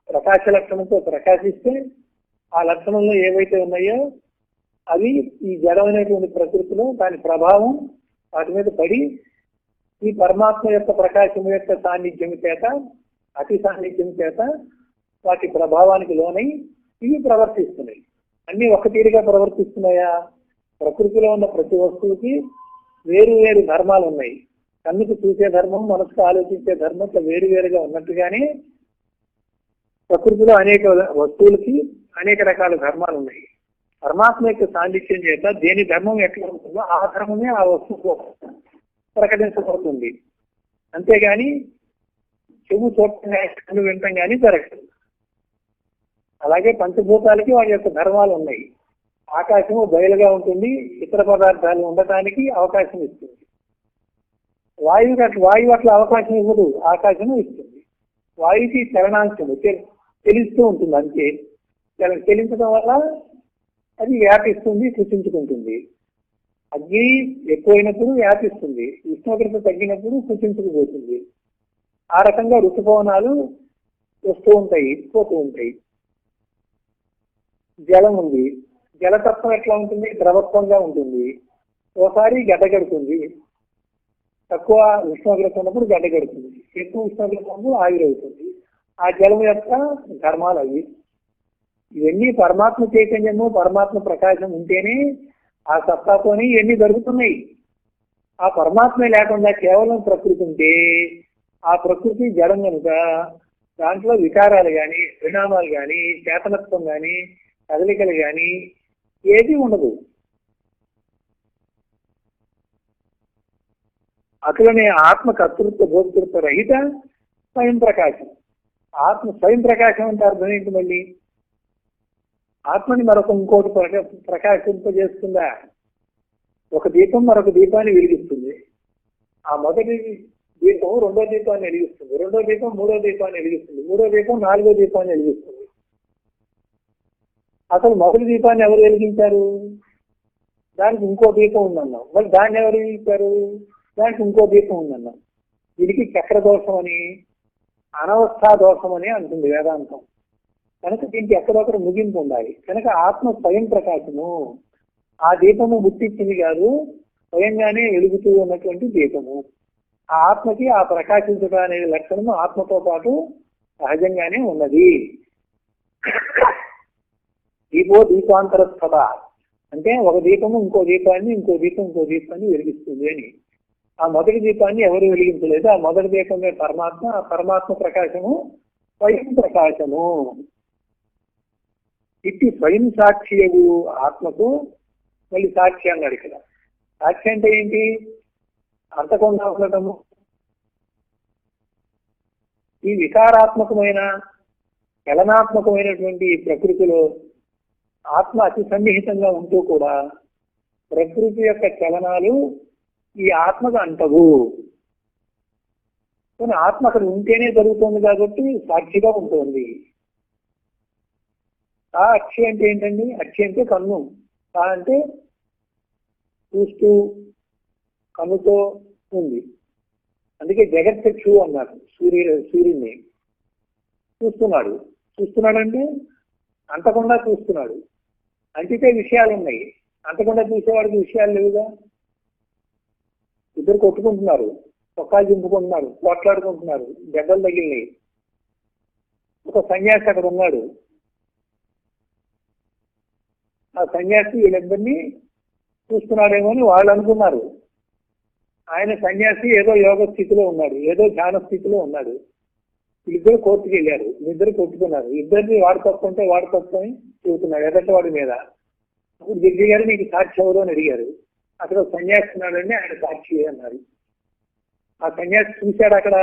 ప్రకాశ లక్షణంతో ప్రకాశిస్తే ఆ లక్షణంలో ఏవైతే ఉన్నాయో అవి ఈ జడమైనటువంటి ప్రకృతిలో దాని ప్రభావం వాటి మీద పడి ఈ పరమాత్మ యొక్క ప్రకాశం యొక్క సాన్నిధ్యం చేత, అతి సాన్నిధ్యం చేత వాటి ప్రభావానికి లోనై ఇవి ప్రవర్తిస్తున్నాయి. అన్ని ఒక తీరుగా ప్రవర్తిస్తున్నాయా? ప్రకృతిలో ఉన్న ప్రతి వస్తువుకి వేరు వేరు ధర్మాలు ఉన్నాయి. కన్నుకు చూసే ధర్మం, మనసుకు ఆలోచించే ధర్మం ఇట్లా వేరు వేరుగా ఉన్నట్టుగానే ప్రకృతిలో అనేక వస్తువులకి అనేక రకాల ధర్మాలు ఉన్నాయి. పరమాత్మ యొక్క సాన్నిధ్యం చేత దేని ధర్మం ఎట్లా ఉంటుందో ఆ ధర్మమే ఆ వస్తువు ప్రకటించబడుతుంది. అంతేగాని చెవు చూడటం కానీ, కన్ను వినటం కానీ జరగదు. అలాగే పంచభూతాలకి వాటి యొక్క ధర్మాలు ఉన్నాయి. ఆకాశము బయలుగా ఉంటుంది, ఇతర పదార్థాలు ఉండటానికి అవకాశం ఇస్తుంది. వాయువు అట్లా అవకాశం ఇవ్వదు, ఆకాశము ఇస్తుంది. వాయువుకి చలనాంశము తెలుస్తూ ఉంటుంది. అంతే, చెలించడం వల్ల అది వ్యాపిస్తుంది, సృష్టించుకుంటుంది. అగ్ని ఎక్కువైనప్పుడు వ్యాపిస్తుంది, ఉష్ణోగ్రత తగ్గినప్పుడు సృష్టించుకుపోతుంది. ఆ రకంగా ఋతుపవనాలు వస్తూ ఉంటాయి, పోతూ ఉంటాయి. జలం ఉంది, జలతత్వం ఎట్లా ఉంటుంది? ద్రవత్వంగా ఉంటుంది. ఒకసారి గడ్డగడుతుంది, తక్కువ ఉష్ణోగ్రత ఉన్నప్పుడు గడ్డగడుతుంది, ఎక్కువ ఉష్ణోగ్రత ఉన్నప్పుడు ఆవిరవుతుంది. ఆ జలం యొక్క ధర్మాలు అవి. ఇవన్నీ పరమాత్మ చైతన్యము, పరమాత్మ ప్రకాశం ఉంటేనే ఆ సత్తాతోనే ఇవన్నీ జరుగుతున్నాయి. ఆ పరమాత్మే లేకుండా కేవలం ప్రకృతి ఉంటే ఆ ప్రకృతి జడం కనుక దాంట్లో వికారాలు కానీ, పరిణామాలు కానీ, చేతనత్వం కానీ, కదలికలు కానీ ఏది ఉండదు. అట్లనే ఆత్మ కర్తృత్వ భోక్తృత్వ రహిత స్వయం ప్రకాశం. ఆత్మ స్వయం ప్రకాశం అంటే అర్థం ఏంటి? మళ్ళీ ఆత్మని ఇంకోటి ప్రకాశింపజేస్తుందా? ఒక దీపం మరొక దీపాన్ని వెలిగిస్తుంది. ఆ మొదటి దీపం రెండో దీపాన్ని వెలిగిస్తుంది, రెండో దీపం మూడో దీపాన్ని వెలిగిస్తుంది, మూడో దీపం నాలుగో దీపాన్ని వెలిగిస్తుంది. అసలు మొదటి దీపాన్ని ఎవరు వెలిగించారు? దానికి ఇంకో దీపం ఉందన్నాం. మరి దాన్ని ఎవరు వెలిగించారు? దానికి ఇంకో దీపం ఉందన్నాం. దీనికి చక్ర దోషం అని, అనవస్థా దోషం అని అంటుంది వేదాంతం. కనుక దీనికి ఎక్కడొక్కడ ముగింపు ఉండాలి. కనుక ఆత్మ స్వయం ప్రకాశము. ఆ దీపము ముట్టించింది కాదు, స్వయంగానే వెలుగుతూ ఉన్నటువంటి దీపము. ఆ ఆత్మకి ఆ ప్రకాశించడం అనే లక్షణము ఆత్మతో పాటు సహజంగానే ఉన్నది. దీపో దీపాంతరస్థత అంటే ఒక దీపము ఇంకో దీపాన్ని, ఇంకో దీపాన్ని వెలిగిస్తుంది అని. ఆ మొదటి దీపాన్ని ఎవరు వెలిగించలేదు. ఆ మొదటి దీపమే పరమాత్మ. ఆ పరమాత్మ ప్రకాశము స్వయం ప్రకాశము. ఇట్టి స్వయం సాక్షియగు ఆత్మకు మళ్ళీ సాక్షి అన్నాడు ఇక్కడ. సాక్షి అంటే ఏంటి? అంతకుండా ఉండటము. ఈ వికారాత్మకమైన, చలనాత్మకమైనటువంటి ప్రకృతిలో ఆత్మ అతి సన్నిహితంగా ఉంటూ కూడా ప్రకృతి యొక్క చలనాలు ఈ ఆత్మకు అంటవు. కానీ ఆత్మ అక్కడ ఉంటేనే జరుగుతుంది కాబట్టి సాక్షిగా ఉంటుంది. ఆ అక్షి అంటే ఏంటండి? అక్షి అంటే కన్ను. అంటే చూస్తూ కన్నుతో ఉంది. అందుకే జగచ్చక్షు అన్నారు. సూర్యుడిని చూస్తున్నాడంటే అంతకుండా చూస్తున్నాడు. అంటితే విషయాలు ఉన్నాయి, అంతకుండా చూసేవాడికి విషయాలు లేవుగా. ఇద్దరు కొట్టుకుంటున్నారు, చొక్కాలు చింపుకుంటున్నారు, కొట్లాడుకుంటున్నారు, దెబ్బలు తగిలినాయి. ఒక సన్యాసి అక్కడ ఉన్నాడు. ఆ సన్యాసి వీళ్ళిద్దరినీ చూస్తున్నాడేమో అని వాళ్ళు అనుకున్నారు. ఆయన సన్యాసి ఏదో యోగ స్థితిలో ఉన్నాడు, ఏదో ధ్యాన స్థితిలో ఉన్నాడు. ఇద్దరు కోర్టుకు వెళ్ళారు, ఇద్దరు కొట్టుకున్నారు. ఇద్దరిని వాడు తప్పుకుంటే వాడు తప్పు అని చెబుతున్నాడు ఎదటి వాడి మీద. అప్పుడు జడ్జి గారు నీకు సాక్షి ఎవరు అని అడిగారు. అక్కడ సన్యాసి ఉన్నాడండి, ఆయన సాక్షి అన్నారు. ఆ సన్యాసి చూశాడు అక్కడ.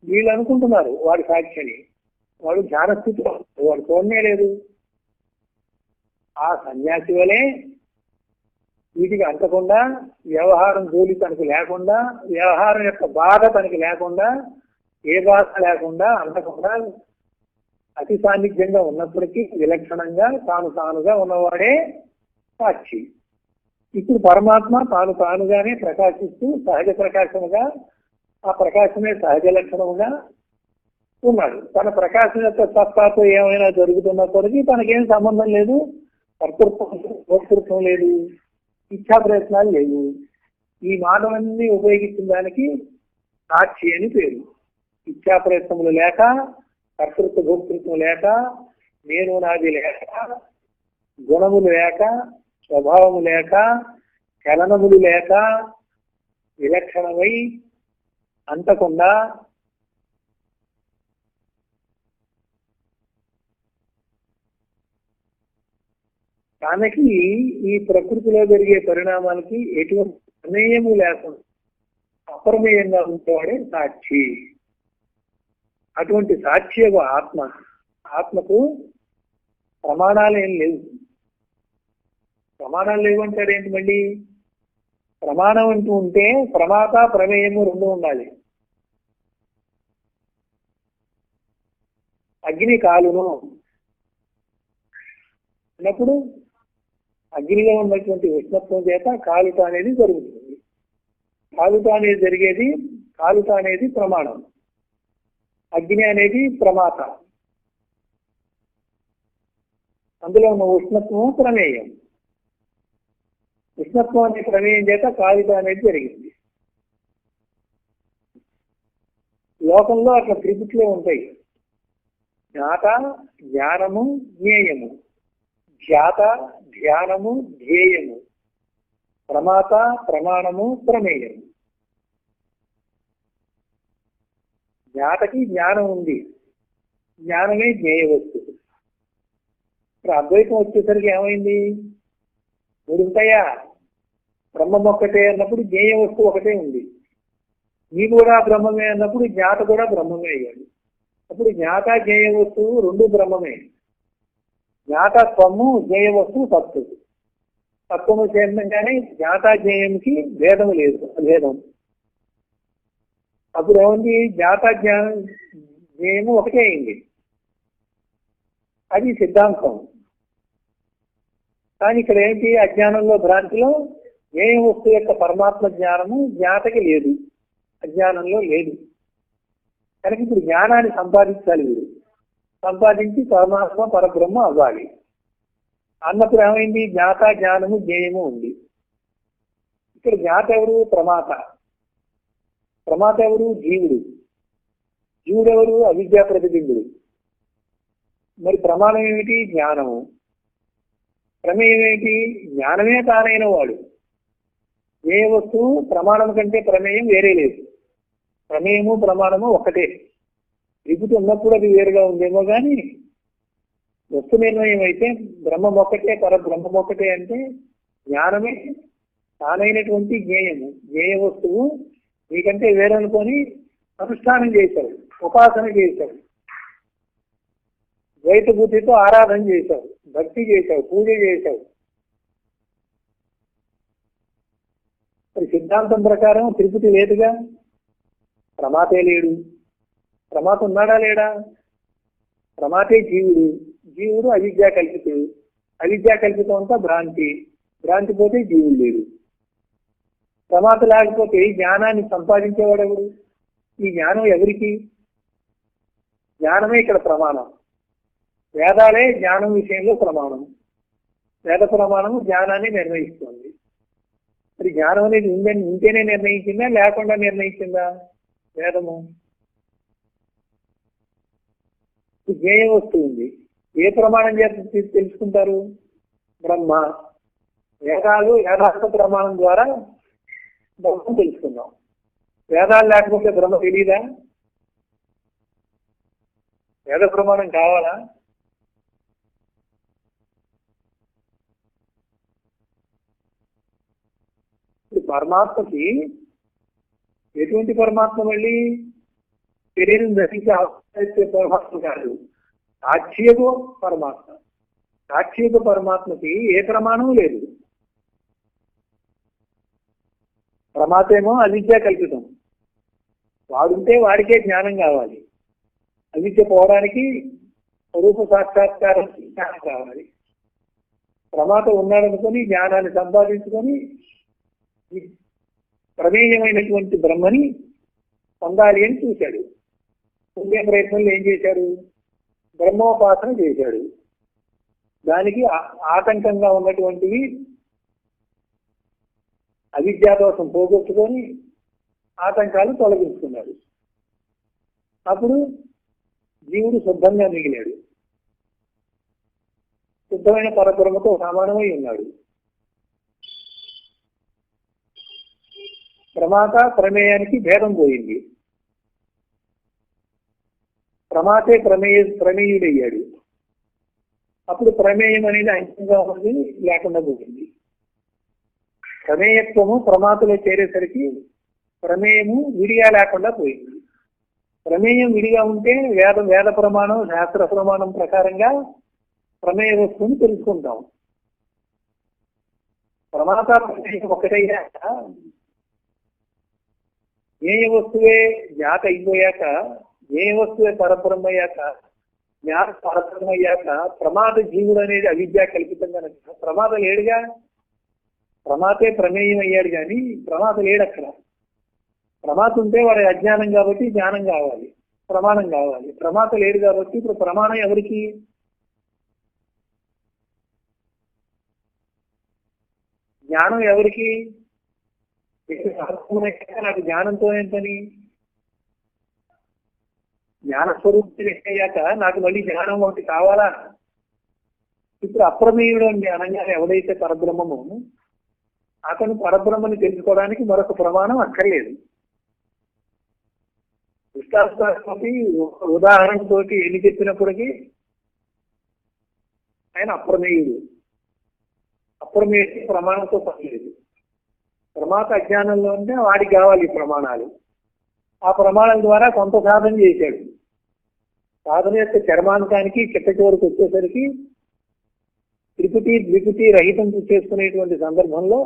వీళ్ళు అనుకుంటున్నారు వాడు సాక్షి అని. వాడు ధ్యానస్థితిలో వాడు చూడనే లేదు. ఆ సన్యాసి వలే వీటికి అంటకుండా, వ్యవహారం జోలి తనకు లేకుండా, వ్యవహారం యొక్క బాధ తనకి లేకుండా, ఏ బాధ లేకుండా అంటకుండా అతి సాన్నిధ్యంగా ఉన్నప్పటికీ విలక్షణంగా తానుగా ఉన్నవాడే సాక్షి. ఇప్పుడు పరమాత్మ తానుగానే ప్రకాశిస్తూ సహజ ప్రకాశముగా, ఆ ప్రకాశమే సహజ లక్షణముగా ఉన్నాడు. తన ప్రకాశం యొక్క సత్తాతో ఏమైనా జరుగుతున్నప్పటికీ తనకేం సంబంధం లేదు. కర్తృత్వం లేదు, ఇచ్చా ప్రయత్నాలు లేవు. ఈ మాటలన్నీ ఉపయోగించిన దానికి సాక్షి అని పేరు. ఇచ్చా ప్రయత్నములు లేక, కర్తృత్వ భోక్తృత్వం లేక, నేను నాది లేక, గుణములు లేక, స్వభావము లేక, చలనములు లేక, విలక్షణమై అంతకుండా తనకి ఈ ప్రకృతిలో జరిగే పరిణామాలకి ఎటువంటి ప్రమేయము లేకుండా అప్రమేయంగా ఉండేవాడే సాక్షి. అటువంటి సాక్షి యొక్క ఆత్మకు ప్రమాణాలు ఏం లేవు. ప్రమాణాలు లేవు అంటాడేంటి మళ్ళీ? ప్రమాణం అంటూ ఉంటే ప్రమాత ప్రమేయము రెండు ఉండాలి. అగ్ని కాలును అన్నప్పుడు అగ్నిలో ఉన్నటువంటి ఉష్ణత్వం చేత కాలుట అనేది జరుగుతుంది. కాలుట అనేది ప్రమాణం, అగ్ని అనేది ప్రమాత. అందులో ఉన్న ఉష్ణత్వం ప్రమేయం. ఉష్ణత్వం అనే ప్రమేయం చేత కాలుట అనేది జరిగింది. లోకంలో అట్లా త్రిపుట్లో ఉంటాయి: జ్ఞాత, జ్ఞానము, జ్ఞేయము. ధ్యాత, ధ్యానము, ధ్యేయము. ప్రమాత, ప్రమాణము, ప్రమేయము. జ్ఞాతకి జ్ఞానం ఉంది, జ్ఞానమే జ్ఞేయ వస్తువు. ఇప్పుడు అద్వైతం వచ్చేసరికి ఏమైంది? మూడు ఉంటాయా? బ్రహ్మం ఒక్కటే అన్నప్పుడు జ్ఞేయ వస్తువు ఒకటే ఉంది. నీ కూడా బ్రహ్మమే అన్నప్పుడు జ్ఞాత కూడా బ్రహ్మమే అయ్యాడు. అప్పుడు జ్ఞాత జ్ఞేయ వస్తువు రెండు బ్రహ్మమే. జ్ఞాతత్వము, జ్ఞేయ వస్తువు తత్వము చేరినంగానే జ్ఞాత జ్ఞేయంకి భేదము లేదు, అభేదం. అప్పుడు ఏముంది? జ్ఞాత జ్ఞేయము ఒకటే అయింది. అది సిద్ధాంతం. కానీ ఇక్కడ ఏంటి? అజ్ఞానంలో, భ్రాంతిలో జ్ఞేయ వస్తువు యొక్క పరమాత్మ జ్ఞానము జ్ఞాతకి లేదు, అజ్ఞానంలో లేదు. కనుక ఇప్పుడు జ్ఞానాన్ని సంపాదించాలి. వీడు సంపాదించి పరమాత్మ పరబ్రహ్మ అవ్వాలి అన్నప్పుడు ఏమైంది? జ్ఞాత, జ్ఞానము, జ్ఞేయము ఉంది. ఇక్కడ జ్ఞాత ఎవరు? ప్రమాత. ప్రమాత ఎవరు? జీవుడు. జీవుడు ఎవరు? అవిద్యా ప్రతిబింబుడు. మరి ప్రమాణం ఏమిటి? జ్ఞానము. ప్రమేయం ఏమిటి? జ్ఞానమే తానైన వాడు. ఏ వస్తువు ప్రమాణం కంటే ప్రమేయం వేరే లేదు. ప్రమేయము ప్రమాణము ఒకటే. విభూతి ఉన్నప్పుడు అది వేరుగా ఉందేమో కానీ వస్తు నిర్ణయం అయితే బ్రహ్మం ఒక్కటే, పరబ్రహ్మం ఒక్కటే. అంటే జ్ఞానమే తానైనటువంటి జ్ఞేయము. జ్ఞేయ వస్తువు నీకంటే వేరనుకొని అనుష్ఠానం చేశావు, ఉపాసన చేశావు, ద్వైత బుద్ధితో ఆరాధన చేశావు, భక్తి చేశావు, పూజ చేశావు. మరి సిద్ధాంతం ప్రకారం తిరుపతి లేదుగా, ప్రమాతే లేడు. ప్రమాత ఉన్నాడా లేడా? ప్రమాతే జీవుడు. జీవుడు అవిద్యా కల్పితుడు. అవిద్యా కల్పితం అంతా భ్రాంతి. భ్రాంతి పోతే జీవుడు లేడు. ప్రమాత లేకపోతే ఈ జ్ఞానాన్ని సంపాదించేవాడెవడు? ఈ జ్ఞానం ఎవరికి? జ్ఞానమే ఇక్కడ ప్రమాణం. వేదాలే జ్ఞానం విషయంలో ప్రమాణం. వేద ప్రమాణము జ్ఞానాన్ని నిర్ణయిస్తుంది. మరి జ్ఞానం అనేది ఉంటేనే నిర్ణయించిందా, లేకుండా నిర్ణయించిందా? వేదము. జ్ఞేయ వస్తువు ఉంది. ఏ ప్రమాణం చేత తెలుసుకుంటారు? బ్రహ్మ. వేదాలు, వేదాంత ప్రమాణం ద్వారా బ్రహ్మం తెలుసుకుందాం. వేదాలు లేకపోతే బ్రహ్మ తెలియదా? వేద ప్రమాణం కావాలా? పరమాత్మకి ఎటువంటి పరమాత్మ మళ్ళీ శరీరం ధరించి ఆశ్రయించే పరమాత్మ కాదు, సాక్షియకు పరమాత్మ. సాక్షియకు పరమాత్మకి ఏ ప్రమాణం లేదు. ప్రమాతేమో అవిద్య కల్పితం, వాడుంటే వాడికే జ్ఞానం కావాలి. అవిద్య పోవడానికి స్వరూప సాక్షాత్కారం జ్ఞానం కావాలి. ప్రమాత ఉన్నాడనుకొని జ్ఞానాన్ని సంపాదించుకొని ప్రమేయమైనటువంటి బ్రహ్మని పొందాలి అని చూశాడు. పుణ్య ప్రయత్నంలో ఏం చేశాడు? బ్రహ్మోపాసన చేశాడు. దానికి ఆటంకంగా ఉన్నటువంటివి అవిద్యాదోషం పోగొట్టుకొని ఆటంకాలు తొలగించుకున్నాడు. అప్పుడు జీవుడు శుద్ధంగా మిగిలాడు, శుద్ధమైన పరబ్రహ్మతో సమానమై ఉన్నాడు. ప్రమాత ప్రమేయానికి భేదం పోయింది. ప్రమాతే ప్రమేయుడయ్యాడు. అప్పుడు ప్రమేయం అనేది అంశంగా ఉన్నది లేకుండా పోయింది. ప్రమేయత్వము ప్రమాతలో చేరేసరికి ప్రమేయము విడిగా లేకుండా పోయింది. ప్రమేయం విడిగా ఉంటే వేద ప్రమాణం శాస్త్ర ప్రమాణం ప్రకారంగా ప్రమేయ వస్తువుని తెలుసుకుంటాం. ప్రమాత ప్రమేయం ఒకటయ్యాక ఏ వస్తువే జ్ఞాత అయిపోయాక, ఏ వస్తువే పరబ్రహ్మ అయ్యాక, జ్ఞాత పరబ్రహ్మ అయ్యాక ప్రమాద జీవుడు అనేది అవిద్య కల్పితం కనుక ప్రమాద లేడుగా. ప్రమాతే ప్రమేయం అయ్యాడు కానీ ప్రమాద లేడు అక్కడ. ప్రమాత ఉంటే వాడి అజ్ఞానం కాబట్టి జ్ఞానం కావాలి, ప్రమాణం కావాలి. ప్రమాత లేడు కాబట్టి ఇప్పుడు ప్రమాణం ఎవరికి? జ్ఞానం ఎవరికి? నాకు జ్ఞానంతో ఏంటని? జ్ఞానస్వరూపం అయ్యాక నాకు మళ్ళీ జ్ఞానం ఒకటి కావాలా? ఇప్పుడు అప్రమేయుడు అని అనగానే ఎవడైతే పరబ్రహ్మమో అతను పరబ్రహ్మని తెలుసుకోవడానికి మరొక ప్రమాణం అక్కర్లేదు. దృష్టాంతోటి ఉదాహరణతోటి ఎన్ని చెప్పినప్పటికీ ఆయన అప్రమేయుడు. అప్రమేయుడి ప్రమాణంతో పనిలేదు. ప్రమాత అజ్ఞానంలో ఉంటే వాడికి కావాలి ప్రమాణాలు. ఆ ప్రమాణాల ద్వారా కొంత సాధన చేశాడు. సాధన యొక్క చర్మాంకానికి చిట్ట చివరికి వచ్చేసరికి ద్విపుటి రహితం చేసుకునేటువంటి సందర్భంలో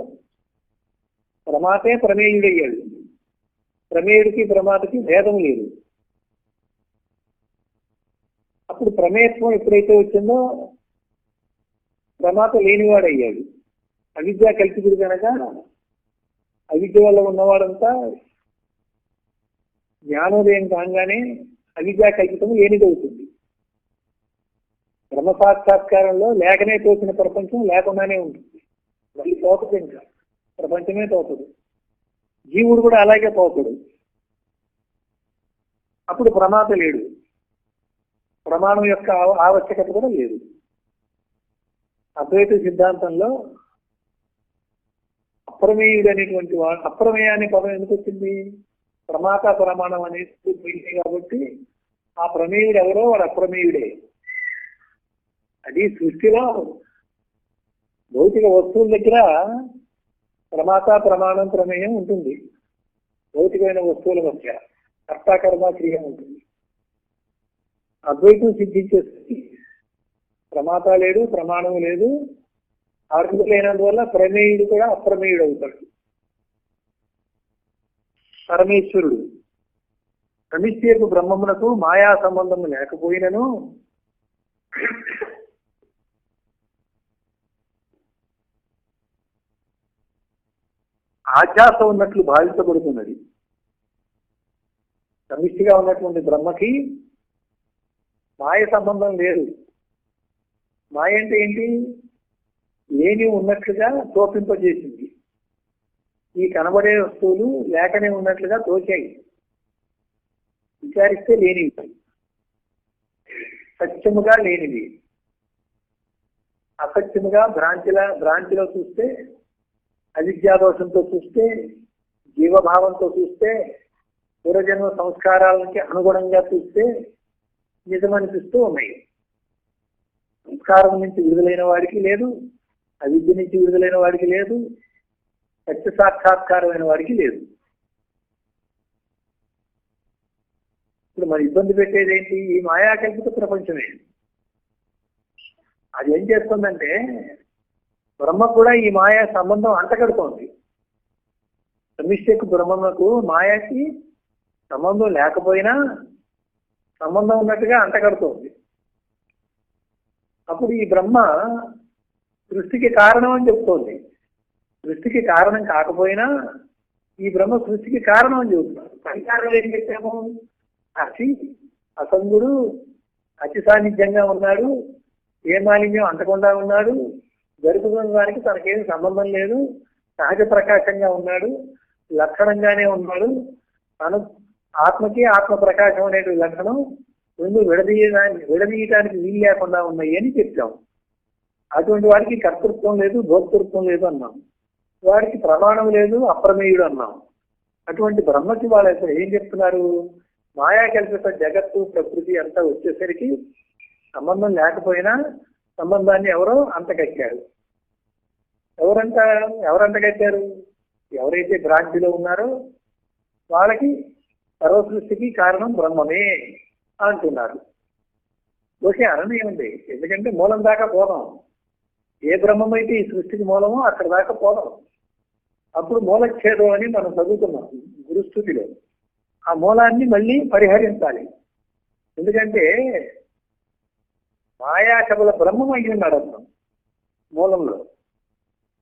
ప్రమాతే ప్రమేయుడయ్యాడు. ప్రమేయుడికి ప్రమాతకి భేదం లేదు. అప్పుడు ప్రమేయత్వం ఎప్పుడైతే వచ్చిందో ప్రమాత లేనివాడయ్యాడు. అవిద్య కల్పితుడు కనుక అవిద్య వల్ల ఉన్నవాడంతా జ్ఞానోదయం కాగానే అవిద్యా కల్పితం లేనిదవుతుంది. బ్రహ్మ సాక్షాత్కారంలో లేకనే తోచిన ప్రపంచం లేకుండానే ఉంటుంది. మళ్ళీ తోకదు, ఇంకా ప్రపంచమే తోకదు. జీవుడు కూడా అలాగే తోకడు. అప్పుడు ప్రమాత లేడు, ప్రమాణం యొక్క ఆవశ్యకత కూడా లేదు. అద్వైత సిద్ధాంతంలో అప్రమేయుడు అనేటువంటి వాడు, అప్రమేయ అనే పదం ఎందుకు వచ్చింది? ప్రమాత ప్రమాణం అనేది కాబట్టి ఆ ప్రమేయుడు ఎవరో వాడు అప్రమేయుడే. అది సృష్టిలో భౌతిక వస్తువుల దగ్గర ప్రమాత ప్రమాణం ప్రమేయం ఉంటుంది. భౌతికమైన వస్తువుల మధ్య కర్తాకర్మ క్రియ ఉంటుంది. అద్వైతం సిద్ధించేసి ప్రమాత లేడు, ప్రమాణం లేదు. అర్హత లేనందువల్ల ప్రమేయుడు కూడా అప్రమేయుడు అవుతాడు. పరమేశ్వరుడు సమిష్టియకు బ్రహ్మమునకు మాయా సంబంధము లేకపోయినను ఆధ్యాస ఉన్నట్లు భావించబడుతున్నది. సమిష్టిగా ఉన్నటువంటి బ్రహ్మకి మాయ సంబంధం లేదు. మాయ అంటే ఏంటి? లేని ఉన్నట్లుగా తోపింపజేసింది. ఈ కనబడే వస్తువులు లేకనే ఉన్నట్లుగా తోచాయి. విచారిస్తే లేనివి, సత్యముగా లేనివి. అసత్యముగా భ్రాంతిలో చూస్తే, అవిద్యాదోషంతో చూస్తే, జీవభావంతో చూస్తే, పూర్వజన్మ సంస్కారాలకి అనుగుణంగా చూస్తే నిజమనిపిస్తూ ఉన్నాయి. సంస్కారం నుంచి విడుదలైన వాడికి లేదు, అవిద్య నుంచి విడుదలైన వాడికి లేదు, సత్య సాక్షాత్కారమైన వాడికి లేదు. ఇప్పుడు మరి ఇబ్బంది పెట్టేది ఏంటి? ఈ మాయాకల్పిత ప్రపంచమే. అది ఏం చేస్తుందంటే బ్రహ్మ కూడా ఈ మాయా సంబంధం అంటగడుతోంది. సమిష్టికు బ్రహ్మకు మాయాకి సంబంధం లేకపోయినా సంబంధం ఉన్నట్టుగా అంటగడుతోంది. అప్పుడు ఈ బ్రహ్మ సృష్టికి కారణం అని చెప్తోంది. సృష్టికి కారణం కాకపోయినా ఈ బ్రహ్మ సృష్టికి కారణం అని చెబుతున్నారు. పరికారం ఏం చెప్పాము? అతి అసంగుడు, అతి సాన్నిధ్యంగా ఉన్నాడు, ఏ మాలిన్యం అంటకుండా ఉన్నాడు, జరుగుతున్న దానికి తనకేమి సంబంధం లేదు, సహజ ప్రకాశంగా ఉన్నాడు, లక్షణంగానే ఉన్నాడు. తను ఆత్మకి ఆత్మ ప్రకాశం అనే లక్షణం రెండు విడదీయటానికి వీలు లేకుండా ఉన్నాయి అని చెప్పాం. అటువంటి వాడికి కర్తృత్వం లేదు, భోక్తృత్వం లేదు అన్నాం. వాడికి ప్రమాణం లేదు, అప్రమేయుడు అన్నాం. అటువంటి బ్రహ్మకి వాళ్ళు అసలు ఏం చెప్తున్నారు? మాయా కల్పిత జగత్తు ప్రకృతి అంతా వచ్చేసరికి సంబంధం లేకపోయినా సంబంధాన్ని ఎవరో అంతకట్టారు. ఎవరంతకట్టారు? ఎవరైతే భ్రాంతిలో ఉన్నారో వాళ్ళకి సర్వ సృష్టికి కారణం బ్రహ్మమే అంటున్నారు. ఓకే, అననేమండి, ఎందుకంటే మూలం దాకా పోదాం. ఏ బ్రహ్మమైతే ఈ సృష్టికి మూలమో అక్కడ దాకా పోదాం. అప్పుడు మూలఛేదం అని మనం చదువుతున్నాం గురుస్థుతిలో. ఆ మూలాన్ని మళ్ళీ పరిహరించాలి. ఎందుకంటే మాయాకబల బ్రహ్మం అయి ఉన్నాడు అర్థం మూలంలో.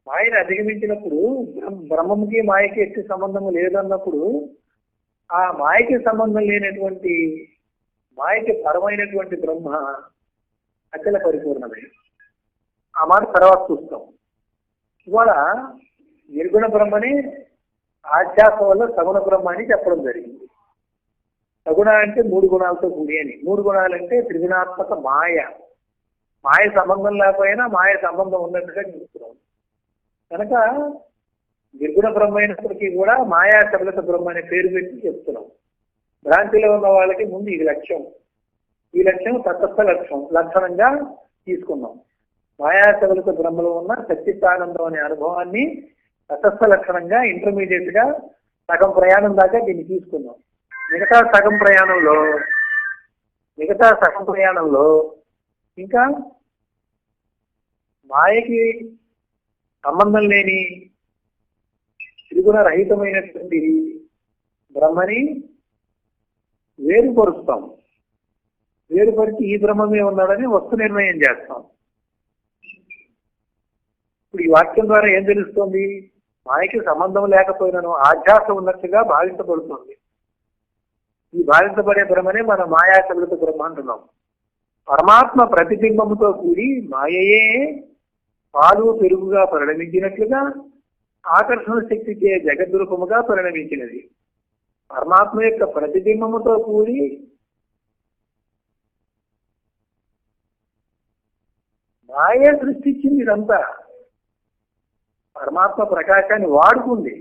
మాయని అధిగమించినప్పుడు బ్రహ్మంకి మాయకి ఎట్టి సంబంధం లేదన్నప్పుడు ఆ మాయకి సంబంధం లేనటువంటి మాయకి పరమైనటువంటి బ్రహ్మ అచల పరిపూర్ణమే. ఆ మాట తర్వాత చూస్తాం. ఇవాళ నిర్గుణ బ్రహ్మని ఆధ్యాసం వల్ల సగుణ బ్రహ్మ అని చెప్పడం జరిగింది. సగుణ అంటే మూడు గుణాలతో కూడి అని. మూడు గుణాలంటే త్రిగుణాత్మక మాయ. మాయ సంబంధం లేకపోయినా మాయ సంబంధం ఉన్నట్టుగా చూస్తున్నాం. కనుక నిర్గుణ బ్రహ్మ అయినప్పటికీ కూడా మాయా సబలత బ్రహ్మ అనే పేరు పెట్టి చెప్తున్నాం. భ్రాంతిలో ఉన్న వాళ్ళకి ముందు ఇది లక్ష్యం. ఈ లక్ష్యం తటస్థ లక్షణంగా తీసుకున్నాం. మాయా సబలత బ్రహ్మలో ఉన్న సచ్చిత్తానందం అనే అనుభవాన్ని తటస్థ లక్షణంగా ఇంటర్మీడియట్ గా సగం ప్రయాణం దాకా దీన్ని తీసుకున్నాం. మిగతా సగం ప్రయాణంలో ఇంకా మాయకి సంబంధం లేని త్రిగుణ రహితమైనటువంటి బ్రహ్మని వేరుపరుస్తాం. వేరుపరిచి ఈ బ్రహ్మమే ఉన్నాడని వస్తు నిర్ణయం చేస్తాం. ఇప్పుడు ఈ వాక్యం ద్వారా ఏం తెలుస్తోంది? మాయకి సంబంధం లేకపోయినాను ఆధ్యాస ఉన్నట్టుగా భావించబడుతుంది. ఈ భావించబడే బ్రహ్మనే మన మాయా సబలత బ్రహ్మ అంటున్నాం. పరమాత్మ ప్రతిబింబముతో కూడి మాయయే పాలు పెరుగుగా పరిణమించినట్లుగా ఆకర్షణ శక్తిచే జగద్రూపముగా పరిణమించినది. పరమాత్మ యొక్క ప్రతిబింబముతో కూడి మాయే సృష్టించింది ఇదంతా. పరమాత్మ ప్రకాశాన్ని వాడుకుంది.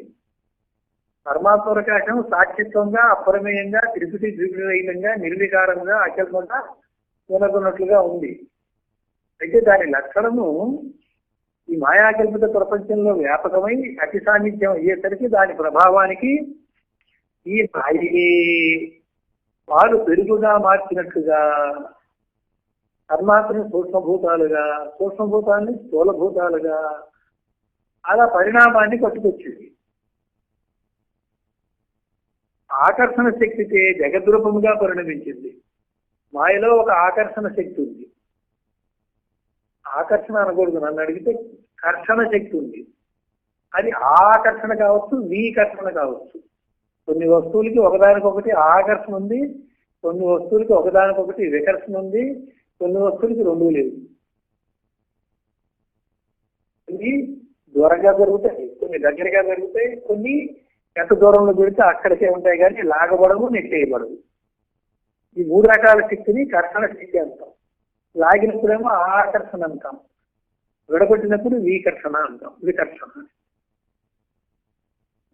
పరమాత్మ ప్రకాశం సాక్షిత్వంగా, అపరమేయంగా, త్రిపుటి ద్విగుణరహితంగా, నిర్వికారంగా, అచలంగా కొనగొన్నట్లుగా ఉంది. అయితే దాని లక్షణము ఈ మాయాకల్పిత ప్రపంచంలో వ్యాపకమై అతి సాన్నిధ్యం అయ్యేసరికి దాని ప్రభావానికి ఈ మాయే పాలు పెరుగుగా మార్చినట్లుగా పరమాత్మని సూక్ష్మభూతాన్ని స్థూలభూతాలుగా అలా పరిణామాన్ని పట్టుకొచ్చింది. ఆకర్షణ శక్తితే జగద్రూపముగా పరిణమించింది. మాయలో ఒక ఆకర్షణ శక్తి ఉంది. ఆకర్షణ అనకూడదు, నన్ను అడిగితే కర్షణ శక్తి ఉంది. అది ఆకర్షణ కావచ్చు, వికర్షణ కావచ్చు. కొన్ని వస్తువులకి ఒకదానికొకటి ఆకర్షణ ఉంది, కొన్ని వస్తువులకి ఒకదానికొకటి వికర్షణ ఉంది, కొన్ని వస్తువులకి రెండు లేవు. కొన్ని దూరంగా జరుగుతాయి, కొన్ని దగ్గరగా జరుగుతాయి, కొన్ని ఎంత దూరంలో పెడితే అక్కడికే ఉంటాయి కానీ లాగబడవు, నెట్టేయబడవు. ఈ మూడు రకాల శక్తిని కర్షణ శక్తి అంటాం. లాగినప్పుడేమో ఆకర్షణ అంటాం, విడగొట్టినప్పుడు వికర్షణ అంటాం. వికర్షణ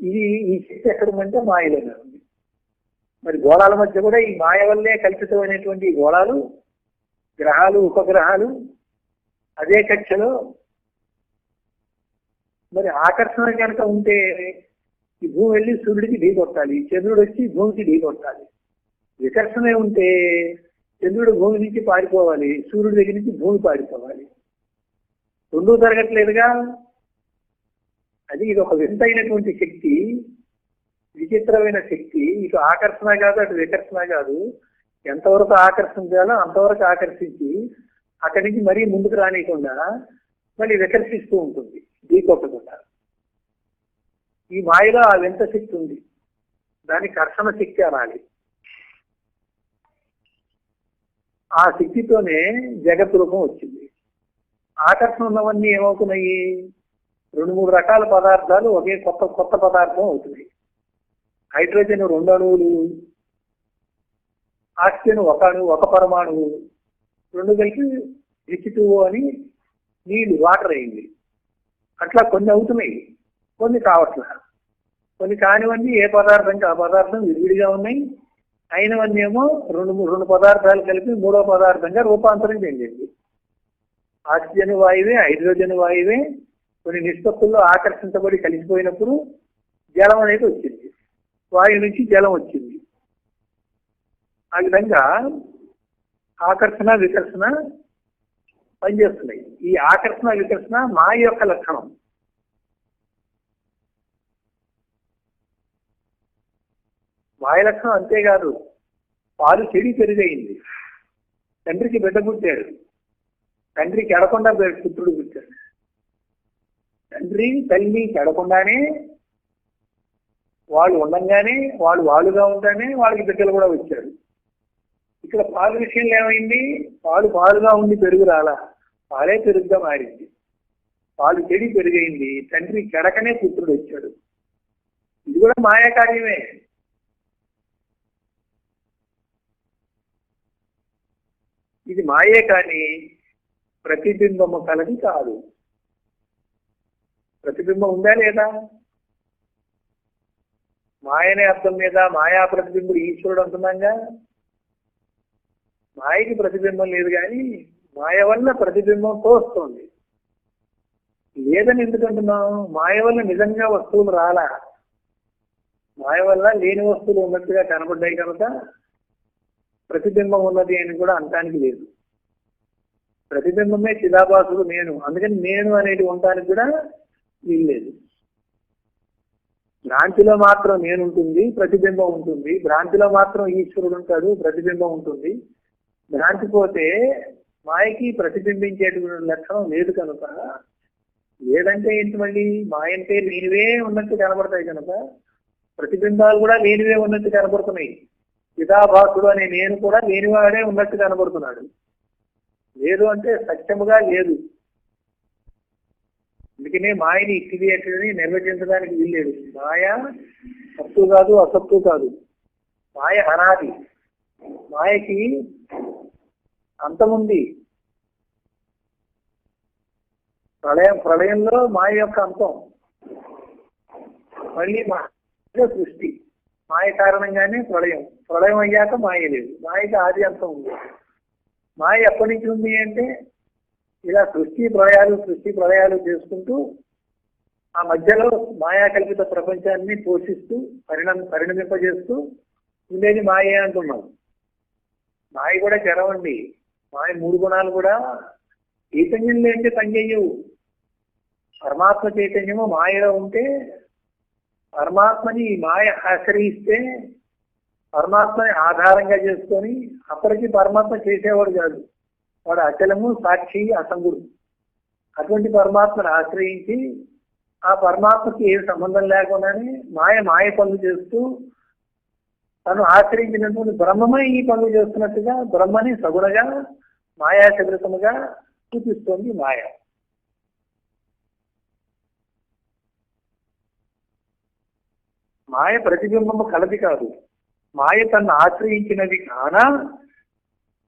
ఇది ఈ శక్తి ఎక్కడుందంటే మాయలోనే ఉంది. మరి గోళాల మధ్య కూడా ఈ మాయ వల్లే కల్పితమైనటువంటి గోళాలు, గ్రహాలు, ఉపగ్రహాలు అదే కక్షలో. మరి ఆకర్షణ కనుక ఉంటే ఈ భూమి వెళ్ళి సూర్యుడికి ఢీ కొట్టాలి, చంద్రుడు వచ్చి భూమికి ఢీ కొట్టాలి. వికర్షణ ఉంటే చంద్రుడు భూమి నుంచి పారిపోవాలి, సూర్యుడి దగ్గర నుంచి భూమి పారిపోవాలి. రెండూ జరగట్లేదుగా. ఇది ఒక వింతైనటువంటి శక్తి, విచిత్రమైన శక్తి. ఇటు ఆకర్షణ కాదు, అటు వికర్షణ కాదు. ఎంతవరకు ఆకర్షించాలో అంతవరకు ఆకర్షించి అక్కడి నుంచి మరీ ముందుకు రానియకుండా మళ్ళీ వికర్షిస్తూ ఉంటుంది, ఢీకొట్టకుండా. ఈ మాయలో ఆ వింత శక్తి ఉంది, దాని కర్షణ శక్తి అనాలి. ఆ శక్తితోనే జగత్ రూపం వచ్చింది. ఆకర్షణ ఉన్నవన్నీ ఏమవుతున్నాయి? 2-3 రకాల పదార్థాలు ఒకే కొత్త పదార్థం అవుతున్నాయి. హైడ్రోజన్ 2 అణువులు, ఆక్సిజన్ 1 అణువు, 1 పరమాణువు, 2 కలిపి H2O అని నీళ్లు, వాటర్ అయింది. అట్లా కొన్ని అవుతున్నాయి, కొన్ని కావట్లా. కొన్ని కానివన్నీ ఏ పదార్థంకి ఆ పదార్థం విడివిడిగా ఉన్నాయి. అయినవన్నీ ఏమో 2 పదార్థాలు కలిపి 3వ పదార్థంగా రూపాంతరం చెందింది. ఆక్సిజన్ వాయువే, హైడ్రోజన్ వాయువే కొన్ని నిష్పత్తుల్లో ఆకర్షించబడి కలిసిపోయినప్పుడు జలం అనేది వచ్చింది, వాయు నుంచి జలం వచ్చింది. ఆ విధంగా ఆకర్షణ వికర్షణ పనిచేస్తున్నాయి. ఈ ఆకర్షణ వికర్షణ మాయ యొక్క లక్షణం. మాయ లక్షణం అంతేకాదు, పాలు చెడి పెరుగైంది. తండ్రికి బిడ్డ పుట్టాడు, తండ్రికి ఎడకుండా పుత్రుడు పుట్టాడు. తండ్రి తల్లి చెడకుండానే వాళ్ళు ఉండంగానే, వాళ్ళుగా ఉంటేనే వాళ్ళకి బిడ్డలు కూడా వచ్చారు. ఇక్కడ పాలు విషయంలో ఏమైంది? పాలుగా ఉండి పెరుగు రాలా, పాలే పెరుగుగా మారింది. పాలు చెడి పెరుగైంది, తండ్రి చెడకనే పుత్రుడు వచ్చాడు. ఇది కూడా మాయా కార్యమే. ఇది మాయే కానీ ప్రతిబింబము కలది కాదు. ప్రతిబింబం ఉందా లేదా? మాయనే అర్థం మీద మాయా ప్రతిబింబుడు ఈశ్వరుడు అంటున్నాగా. మాయకి ప్రతిబింబం లేదు కానీ మాయ వల్ల ప్రతిబింబం తోస్తుంది. లేదని ఎందుకంటున్నాం? మాయ వల్ల నిజంగా వస్తువులు రాలా, మాయ వల్ల లేని వస్తువులు ఉన్నట్టుగా కనబడ్డాయి కనుక ప్రతిబింబం ఉన్నది అని కూడా అనటానికి లేదు. ప్రతిబింబమే చిదాభాసుడు నేను, అందుకని నేను అనేది ఉండటానికి కూడా వీల్లేదు. భ్రాంతిలో మాత్రం నేనుంటుంది, ప్రతిబింబం ఉంటుంది. భ్రాంతిలో మాత్రం ఈశ్వరుడు ఉంటాడు, ప్రతిబింబం ఉంటుంది. భ్రాంతి పోతే మాయకి ప్రతిబింబించేటువంటి లక్షణం లేదు కనుక, లేదంటే ఏంటి మళ్ళీ మాయ అంటే లేనివే ఉన్నట్టు కనబడతాయి కనుక ప్రతిబింబాలు కూడా లేనివే ఉన్నట్టు కనబడుతున్నాయి. చిదాభాసుడు అనే నేను కూడా లేనివాడే ఉన్నట్టు కనబడుతున్నాడు. లేదు అంటే సత్యముగా లేదు. అందుకనే మాయని ఇట్టిది అట్టిదని నిర్వచించడానికి వీల్లేదు. మాయ సత్తు కాదు, అసత్తు కాదు. మాయ అనాది, మాయకి అంతముంది. ప్రళయంలో మాయ యొక్క అంతం, మళ్ళీ సృష్టి. మాయ కారణంగానే ప్రళయం అయ్యాక మాయ లేదు. మాయకి ఆది అంతం ఉంది. మాయ ఎప్పటి నుంచి ఉంది అంటే ఇలా సృష్టి ప్రళయాలు చేసుకుంటూ ఆ మధ్యలో మాయా కల్పిత ప్రపంచాన్ని పోషిస్తూ పరిణమింపజేస్తూ ఉండేది మాయే అంటున్నాం. మాయ కూడా చెరవండి. మాయ 3 గుణాలు కూడా చైతన్యం లేంటే పనిచేయవు. పరమాత్మ చైతన్యము మాయలో ఉంటే, పరమాత్మని మాయ ఆశ్రయిస్తే, పరమాత్మని ఆధారంగా చేసుకొని అప్పటికి పరమాత్మ చేసేవాడు కాదు. వాడు అచలము, సాక్షి, అసంగుడు. అటువంటి పరమాత్మను ఆశ్రయించి ఆ పరమాత్మకి ఏం సంబంధం లేకుండానే మాయ పనులు చేస్తూ తను ఆశ్రయించినటువంటి బ్రహ్మమే ఈ పనులు చేస్తున్నట్టుగా బ్రహ్మని సగుణగా మాయా సదృశముగా చూపిస్తోంది మాయ. మాయ ప్రతిబింబము కలది కాదు. మాయ తను ఆశ్రయించినది కానా,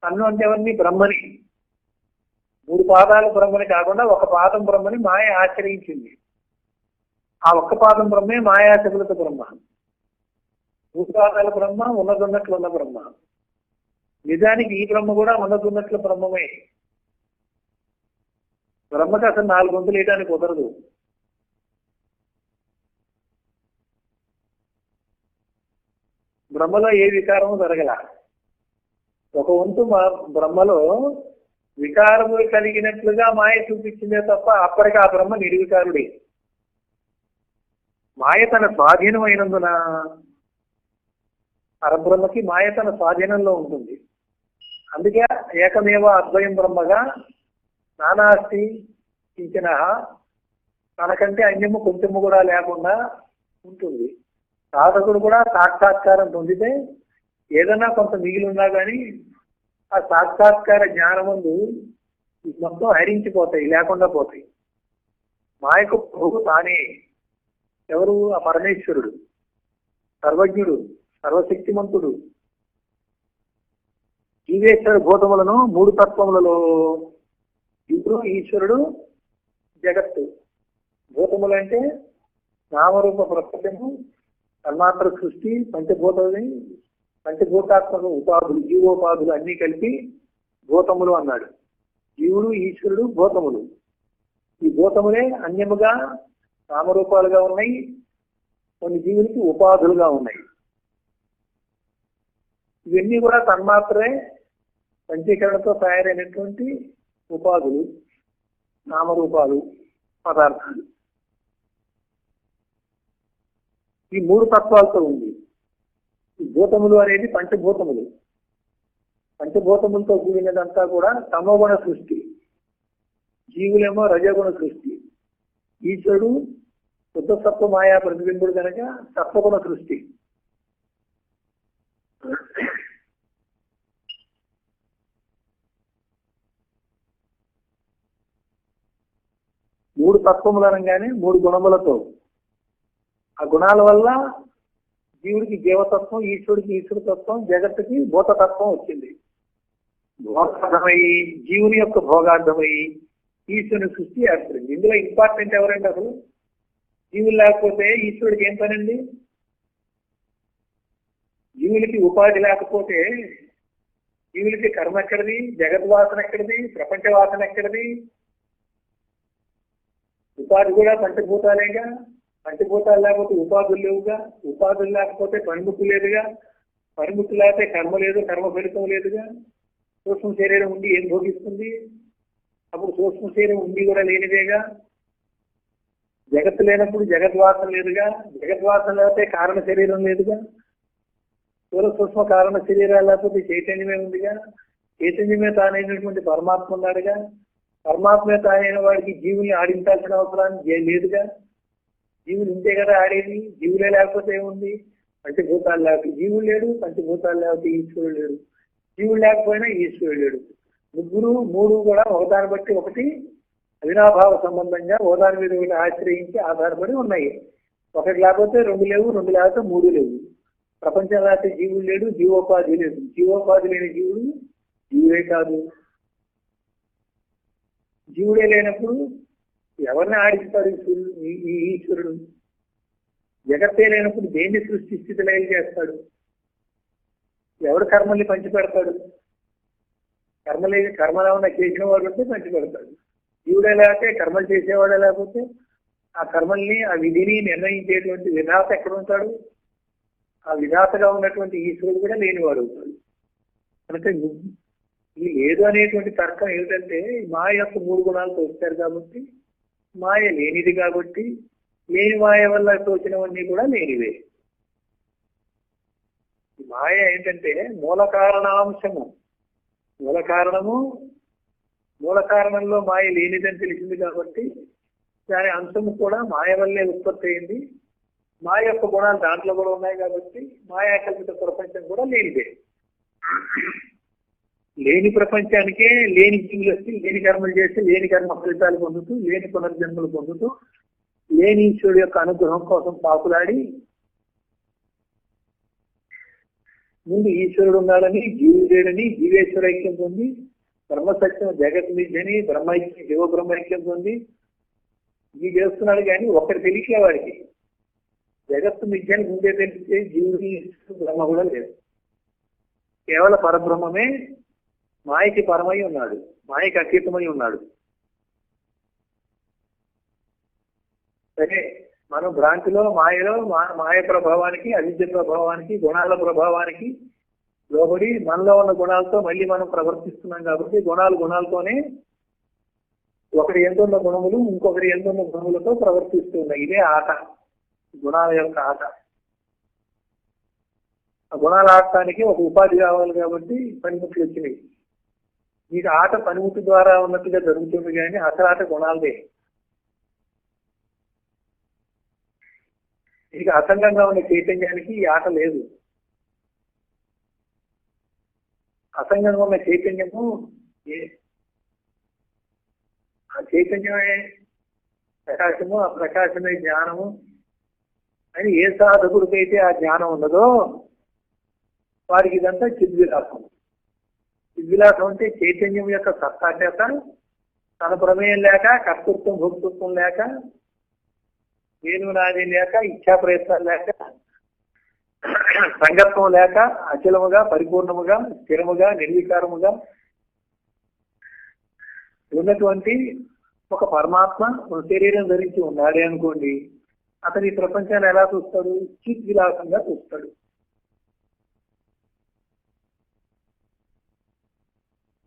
తన్ను అంటేవన్నీ బ్రహ్మని, 3 పాదాల బ్రహ్మని కాకుండా 1 పాదం బ్రహ్మని మాయ ఆశ్రయించింది. ఆ 1 పాదం బ్రహ్మే మాయా సగుణత బ్రహ్మ. 3 పాదాల బ్రహ్మ ఉన్నదున్నట్లు ఉన్న బ్రహ్మ. నిజానికి ఈ బ్రహ్మ కూడా ఉన్నదున్నట్లు బ్రహ్మమే. బ్రహ్మకి అసలు 4 గొంతులు వేయడానికి కుదరదు. బ్రహ్మలో ఏ వికారము జరగల. ఒక వంతు బ్రహ్మలో వికారములు కలిగినట్లుగా మాయ చూపించిందే తప్ప అప్పటికి ఆ బ్రహ్మ నిర్వికారుడే. మాయ తన స్వాధీనమైనందున పరబ్రహ్మకి మాయ తన స్వాధీనంలో ఉంటుంది. అందుకే ఏకమేవ అద్వయం బ్రహ్మగా నానాస్తి కించన, తనకంటే అన్యము కొంచెము కూడా లేకుండా ఉంటుంది. సాధకుడు కూడా సాక్షాత్కారం పొందితే ఏదన్నా కొంత మిగిలి ఉన్నా కానీ ఆ సాక్షాత్కార జ్ఞానమందు మొత్తం హరించిపోతాయి, లేకుండా పోతాయి. మాయకు ప్రభు తానే. ఎవరు? ఆ పరమేశ్వరుడు, సర్వజ్ఞుడు, సర్వశక్తిమంతుడు. జీవేశ్వర భూతములను మూడు తత్వములలో జీవుడు, ఈశ్వరుడు, జగత్తు. భూతములు అంటే నామరూప ప్రపంచము, తన్మాత్ర సృష్టి, పంచభూతాత్మక ఉపాధులు, జీవోపాధులు అన్ని కలిపి భూతములు అన్నాడు. జీవుడు, ఈశ్వరుడు, భూతములు. ఈ భూతములే అన్యముగా నామరూపాలుగా ఉన్నాయి, కొన్ని జీవులకి ఉపాధులుగా ఉన్నాయి. ఇవన్నీ కూడా తన్మాత్రే పంచీకరణతో తయారైనటువంటి ఉపాధులు, నామరూపాలు, పదార్థాలు. ఈ మూడు తత్వాలతో ఉంది. ఈ భూతములు అనేది పంచభూతములు. పంచభూతములతో కూడినదంతా కూడా తమోగుణ సృష్టి, జీవులేమో రజగుణ సృష్టి, ఈశ్వరుడు శుద్ధ సత్వ మాయా ప్రతిబింబుడు కనుక సత్వగుణ సృష్టి. మూడు తత్వములు అనగానే మూడు గుణములతో, ఆ గుణాల వల్ల జీవుడికి జీవతత్వం, ఈశ్వరుడికి ఈశ్వరతత్వం, జగత్తుకి భూతతత్వం వచ్చింది. భోగార్థమై జీవుని యొక్క భోగార్థమై ఈశ్వరుని సృష్టి ఏర్పడింది. ఇందులో ఇంపార్టెంట్ ఎవరండి? అసలు జీవులు లేకపోతే ఈశ్వరుడికి ఏం పనండి? జీవులకి ఉపాధి లేకపోతే జీవులకి కర్మ ఎక్కడిది? జగద్వాసన ఎక్కడిది? ప్రపంచ వాసన ఎక్కడిది? ఉపాధి కూడా పంచభూతాలేగా. పంచభూతాలు లేకపోతే ఉపాధులు లేవుగా. ఉపాధులు లేకపోతే పనిముట్టు లేదుగా. పనిముట్టు లేకపోతే కర్మ లేదు, కర్మ ఫలితం లేదుగా. సూక్ష్మ శరీరం ఉండి ఏం భోగిస్తుంది? అప్పుడు సూక్ష్మ శరీరం ఉండి కూడా లేనిదేగా. జగత్తు లేనప్పుడు జగద్వాసన లేదుగా. జగద్వాసన లేకపోతే కారణ శరీరం లేదుగా. స్థూల సూక్ష్మ కారణ శరీరాలు లేకపోతే చైతన్యమే ఉందిగా. చైతన్యమే తానైనటువంటి పరమాత్మ ఉన్నాడుగా. పరమాత్మే తానైన వాడికి జీవుల్ని ఆడించాల్సిన అవసరాన్ని లేదుగా. జీవులు ఉంటే కదా ఆడేది. జీవులే లేకపోతే ఏముంది? పంచభూతాలు లేకపోతే జీవులు లేడు, పంచభూతాలు లేకపోతే ఈశ్వరుడు లేడు. జీవుడు లేకపోయినా ఈశ్వరుడు లేడు. ముగ్గురు మూడు కూడా ఒకదాన్ని బట్టి ఒకటి అవినాభావ సంబంధంగా ఒకదాని మీద ఒకటి ఆశ్రయించి ఆధారపడి ఉన్నాయి. ఒకటి లేకపోతే రెండు లేవు, రెండు లేకపోతే మూడు లేవు. ప్రపంచం లేకపోతే జీవుడు లేడు, జీవోపాధి లేదు. జీవోపాధి లేని జీవుడు జీవుడే కాదు. జీవుడే లేనప్పుడు ఎవరిని ఆడిస్తాడు ఈ ఈశ్వరుడు? జగత్తే లేనప్పుడు దేన్ని సృష్టి స్థితి లయం చేస్తాడు? ఎవడు కర్మల్ని పంచిపెడతాడు? కర్మలేమన్నా చేసిన వాడు ఉంటే పంచిపెడతాడు. జీవుడే లేకపోతే కర్మలు చేసేవాడే లేకపోతే ఆ కర్మల్ని, ఆ విధిని నిర్ణయించేటువంటి విధాత ఎక్కడ ఉంటాడు? ఆ విధాతగా ఉన్నటువంటి ఈశ్వరుడు కూడా లేనివాడు అవుతాడు. కనుక ఈ లేదు అనేటువంటి తర్కం ఏమిటంటే మాయ యొక్క మూడు గుణాలతో వచ్చారు కాబట్టి, మాయ లేనిది కాబట్టి, లేని మాయ వల్ల తోచినవన్నీ కూడా లేనివే. మాయ ఏంటంటే మూల కారణాంశము. మూల కారణంలో మాయ లేనిదని తెలిసింది కాబట్టి దాని అంశము కూడా మాయ వల్లే ఉత్పత్తి అయింది. మాయ యొక్క గుణాలు దాంట్లో కూడా ఉన్నాయి కాబట్టి మాయా కల్పిత ప్రపంచం కూడా లేనిదే. లేని ప్రపంచానికే లేని జీవులు వచ్చి లేని కర్మలు చేసి లేని కర్మ ఫలితాలు పొందుతూ, లేని పునర్జన్మలు పొందుతూ, లేని ఈశ్వరుడు యొక్క అనుగ్రహం కోసం పాకులాడి ముందు ఈశ్వరుడు ఉన్నాడని, జీవుడు లేడని జీవేశ్వర ఐక్యం పొంది, బ్రహ్మసత్యం జగత్ మిథ్యని బ్రహ్మైక్యం జీవ బ్రహ్మైక్యం పొంది ఇది చేస్తున్నాడు. కానీ ఒక్కటి తెలిసే వాడికి జగత్తు మిథ్యని ముందే తెలిస్తే జీవుడి బ్రహ్మ కూడా లేదు. కేవలం పరబ్రహ్మమే మాయకి పరమై ఉన్నాడు, మాయకి అతీతమై ఉన్నాడు. సరే, మనం భ్రాంతిలో మాయలో మాయ ప్రభావానికి, అవిద్య ప్రభావానికి, గుణాల ప్రభావానికి లోబడి మనలో ఉన్న గుణాలతో మళ్ళీ మనం ప్రవర్తిస్తున్నాం కాబట్టి గుణాలతోనే ఒకరి ఎందున్న గుణములు ఇంకొకరి ఎందున్న గుణములతో ప్రవర్తిస్తున్నాయి. ఇదే ఆట, గుణాల యొక్క ఆట. ఆ గుణాలు ఆడటానికి ఒక ఉపాధి కావాలి కాబట్టి పనిముట్లు వచ్చినాయి. మీకు ఆట పనిముట్టు ద్వారా ఉన్నట్టుగా జరుగుతుంది కానీ అసలు ఆట గుణాలదే. ఇక అసంగంగా ఉన్న చైతన్యానికి ఈ ఆట లేదు. అసంగంగా ఉన్న చైతన్యము ఆ చైతన్యమే ప్రకాశము, ఆ ప్రకాశమే జ్ఞానము అని ఏ సాధకుడికైతే ఆ జ్ఞానం ఉన్నదో వారికి ఇదంతా చిద్విలాసం. చిద్విలాసం అంటే చైతన్యం యొక్క సత్తాచేత తన ప్రమేయం లేక, కర్తృత్వం భోక్తృత్వం లేక, నేను నాది లేక, ఇచ్చా ప్రయత్నాలు లేక, సంగత్వం లేక, అచలముగా, పరిపూర్ణముగా, స్థిరముగా, నిర్వికారముగా ఉన్నటువంటి ఒక పరమాత్మ శరీరం ధరించి ఉన్నాడే అనుకోండి, అతని ఈ ప్రపంచాన్ని ఎలా చూస్తాడు? చిత్ విలాసంగా చూస్తాడు.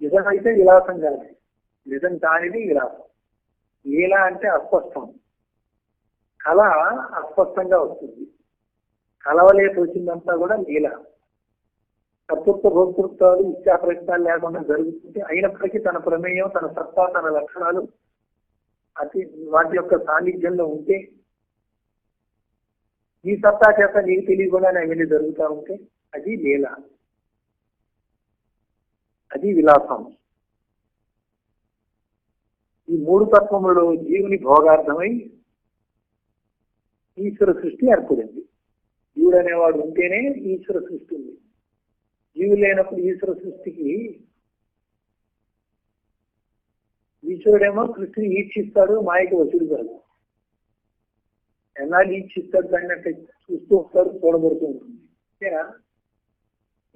నిజమైతే విలాసం కాదు, నిజం కానిది విలాసం. లీల అంటే అస్పష్టం, కళ అస్పష్టంగా వస్తుంది. కలవలే వచ్చిందంతా కూడా లీల. కర్తృత్వ భోక్తృత్వాలు, ఇచ్చా ప్రయత్నాలు లేకుండా జరుగుతుంది. అయినప్పటికీ తన ప్రమేయం, తన సత్తా, తన లక్షణాలు వాటి యొక్క సాన్నిధ్యంలో ఉంటే, నీ సత్తా చేత నీకు తెలియకుండానే అవన్నీ జరుగుతూ ఉంటే అది లీల, అది విలాసం. ఈ మూడు తత్వములలో జీవుని భోగార్థమై ఈశ్వర సృష్టి ఏర్పడింది. జీవుడు అనేవాడు ఉంటేనే ఈశ్వర సృష్టి ఉంది. జీవుడు లేనప్పుడు ఈశ్వర సృష్టికి, ఈశ్వరుడేమో సృష్టిని ఈక్షిస్తాడు, మాయకి వసూలు కాదు. ఎన్నాళ్ళు ఈక్షిస్తాడు దాన్ని అంటే చూస్తూ వస్తాడు, చూడబడుతూ ఉంటుంది. అంతేనా?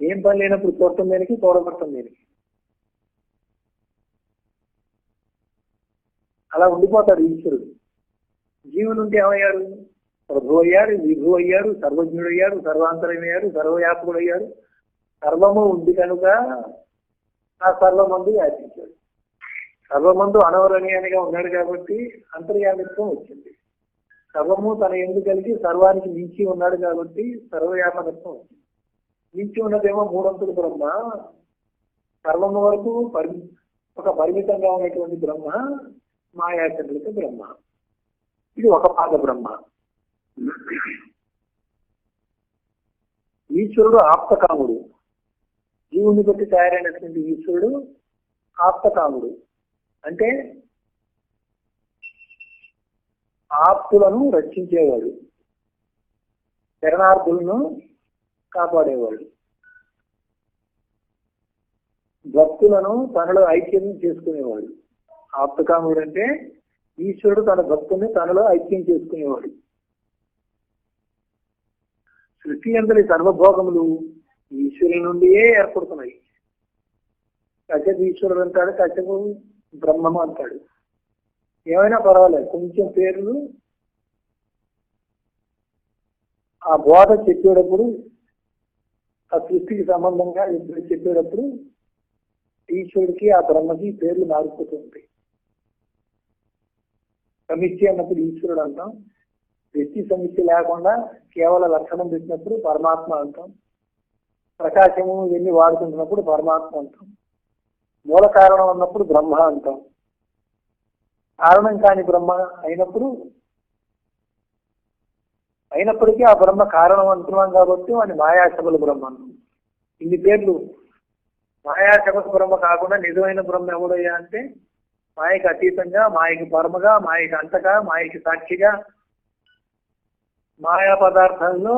ఏం పని లేనప్పుడు చూడటం దేనికి, చూడబడటం దేనికి? అలా ఉండిపోతాడు ఈశ్వరుడు. జీవులు ఉంటే ఏమయ్యాడు? ప్రభు అయ్యాడు, విభు అయ్యాడు, సర్వజ్ఞుడు అయ్యాడు, సర్వాంతరమయ్యాడు, సర్వవ్యాపకుడు అయ్యాడు. సర్వము ఉంది కనుక ఆ సర్వమందు వ్యాపించాడు. సర్వమందు అనవరణీయంగా ఉన్నాడు కాబట్టి అంతర్యామిత్వం వచ్చింది. సర్వము తన ఎందు కలిగి సర్వానికి మించి ఉన్నాడు కాబట్టి సర్వవ్యాపకత్వం వచ్చింది. మించి ఉన్నదేమో మూడంతుడు బ్రహ్మ, సర్వము వరకు ఒక పరిమితంగా ఉన్నటువంటి బ్రహ్మ, మాయాచంద్రిక బ్రహ్మ. ఇది ఒక పాద బ్రహ్మ. ఈశ్వరుడు ఆప్తకాముడు. జీవుని బట్టి తయారైనటువంటి ఈశ్వరుడు ఆప్తకాముడు. అంటే ఆప్తులను రక్షించేవాడు, శరణార్థులను కాపాడేవాడు, భక్తులను తనలో ఐక్యం చేసుకునేవాడు. ఆప్తకాముడు అంటే ఈశ్వరుడు తన భక్తుల్ని తనలో ఐక్యం చేసుకునేవాడు. సృష్టి అందరి సర్వభోగములు ఈశ్వరుని నుండియే ఏర్పడుతున్నాయి. కశ్యపు ఈశ్వరుడు అంటాడు, కశ్యపు బ్రహ్మము అంటాడు. ఏమైనా పర్వాలేదు, కొంచెం పేర్లు ఆ బోధ చెప్పేటప్పుడు, ఆ సృష్టికి సంబంధంగా చెప్పేటప్పుడు ఈశ్వరుడికి ఆ బ్రహ్మకి పేర్లు మారిపోతూ ఉంటాయి. సమిష్టి అన్నప్పుడు ఈశ్వరుడు అంటాం, వ్యక్తి సమిష్టి లేకుండా కేవలం లక్షణం పెట్టినప్పుడు పరమాత్మ అంటాం, ప్రకాశము ఇవన్నీ వాడుకుంటున్నప్పుడు పరమాత్మ అంటాం, మూల కారణం అన్నప్పుడు బ్రహ్మ అంటాం, కారణం కాని బ్రహ్మ అయినప్పటికీ ఆ బ్రహ్మ కారణం అంటున్నాం కాబట్టి వాడిని మాయాశబల బ్రహ్మ అంటాం. ఇన్ని పేర్లు. మాయాశబల బ్రహ్మ కాకుండా నిజమైన బ్రహ్మ ఎవడయ్యా అంటే మాయకి అతీతంగా, మాయకి పరమగా, మాయకి అంతగా, మాయకి సాక్షిగా, మాయా పదార్థాల్లో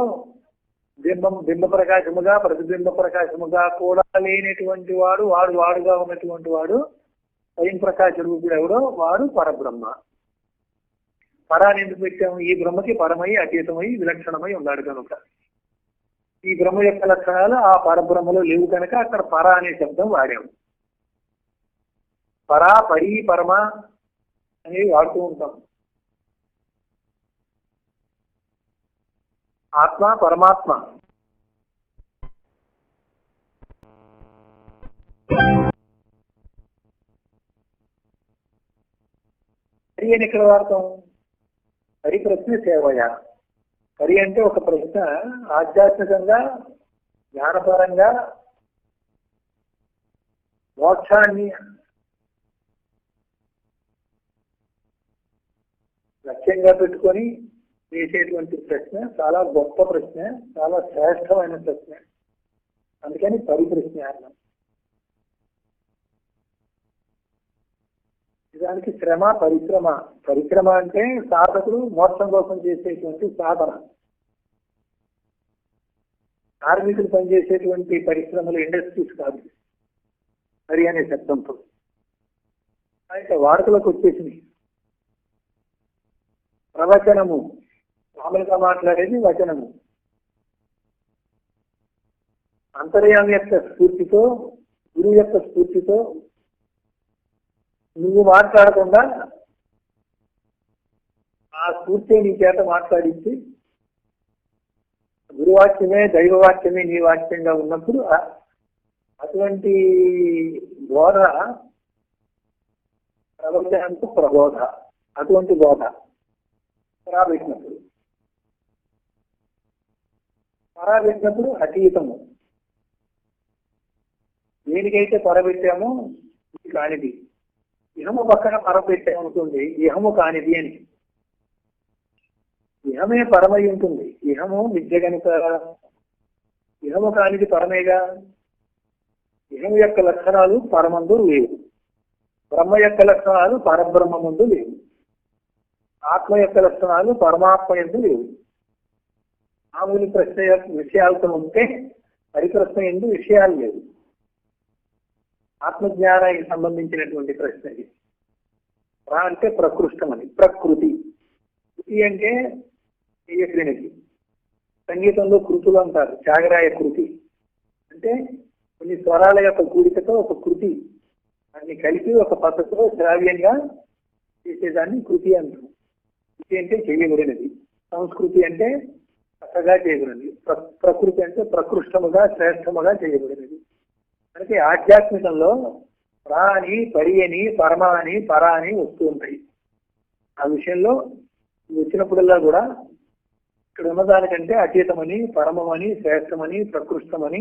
బింబ ప్రకాశముగా, ప్రతిబింబ ప్రకాశముగా కూడా లేనటువంటి వాడు, వాడుగా ఉన్నటువంటి వాడు స్వయం ప్రకాశ రూపుడు ఎవడో వాడు పరబ్రహ్మ. పరాన్ని ఎందుకు పెట్టాము? ఈ బ్రహ్మకి పరమై, అతీతమై, విలక్షణమై ఉన్నాడు కనుక. ఈ బ్రహ్మ యొక్క లక్షణాలు ఆ పరబ్రహ్మలో లేవు కనుక అక్కడ పర అనే శబ్దం వాడాము. పరా, పరి, పరమ అనేవి వాడుతూ ఉంటాం. ఆత్మ, పరమాత్మ పరి అని ఎక్కడ వాడతాం? పరి ప్రశ్న సేవయ. పరి అంటే ఒక ప్రశ్న ఆధ్యాత్మికంగా జ్ఞానపరంగా మోక్షాన్ని లక్ష్యంగా పెట్టుకొని వేసేటువంటి ప్రశ్న చాలా గొప్ప ప్రశ్న, చాలా శ్రేష్టమైన ప్రశ్న. అందుకని పరిప్రశ్న అన్నాం. నిజానికి శ్రమ పరిశ్రమ. పరిశ్రమ అంటే సాధకుడు మోక్షం కోసం చేసేటువంటి సాధన. కార్మికులు పనిచేసేటువంటి పరిశ్రమలు, ఇండస్ట్రీస్ కాదు పరి అనే శబ్దంతో. అయితే వార్తలకు వచ్చేసినాయి. ప్రవచనము మామూలుగా మాట్లాడేది వచనము. అంతర్యామి యొక్క స్ఫూర్తితో, గురువు యొక్క స్ఫూర్తితో నువ్వు మాట్లాడకుండా ఆ స్ఫూర్తి నీ చేత మాట్లాడించి గురువాక్యమే దైవవాక్యమే నీ వాక్యంగా ఉన్నప్పుడు అటువంటి బోధ ప్రవచనంతో ప్రబోధ. అటువంటి బోధ పరాబెట్టినప్పుడు అతీతము. దేనికైతే పరబెట్టామో ఇది కానిది. ఇహము పక్కన పరబెట్టామనుకోండి, ఇహము కానిది అని. ఇహమే పరమై ఉంటుంది. ఇహము విద్య కనుక ఇహము కానిది పరమేగా. ఇహము యొక్క లక్షణాలు పరమందు లేవు. బ్రహ్మ యొక్క లక్షణాలు పరబ్రహ్మమందు లేవు. ఆత్మ యొక్క లక్షణాలు పరమాత్మ యందు లేవు. మామూలు ప్రశ్న విషయాలతో ఉంటే పరిప్రశ్న ఎందు విషయాలు లేవు. ఆత్మజ్ఞానానికి సంబంధించినటువంటి ప్రశ్న ఇది. రా అంటే ప్రకృష్టం అని. ప్రకృతి. కృతి అంటే శ్రీనకి. సంగీతంలో కృతులు అంటారు. త్యాగరాయ కృతి అంటే కొన్ని స్వరాల యొక్క కూడికతో ఒక కృతి, అన్ని కలిపి ఒక పద్ధతిలో శ్రావ్యంగా చేసేదాన్ని కృతి అంటారు. కృతి అంటే చేయబడినది. సంస్కృతి అంటే చక్కగా చేయబడినది. ప్రకృతి అంటే ప్రకృష్టముగా శ్రేష్టముగా చేయబడినది. అంటే ఆధ్యాత్మికంలో రా అని, పరి అని, పరమ అని, పరా అని వస్తూ ఉంటాయి. ఆ విషయంలో వచ్చినప్పుడల్లా కూడా ఇక్కడ ఉన్నదానికంటే అతీతమని, పరమమని, శ్రేష్టమని, ప్రకృష్టమని,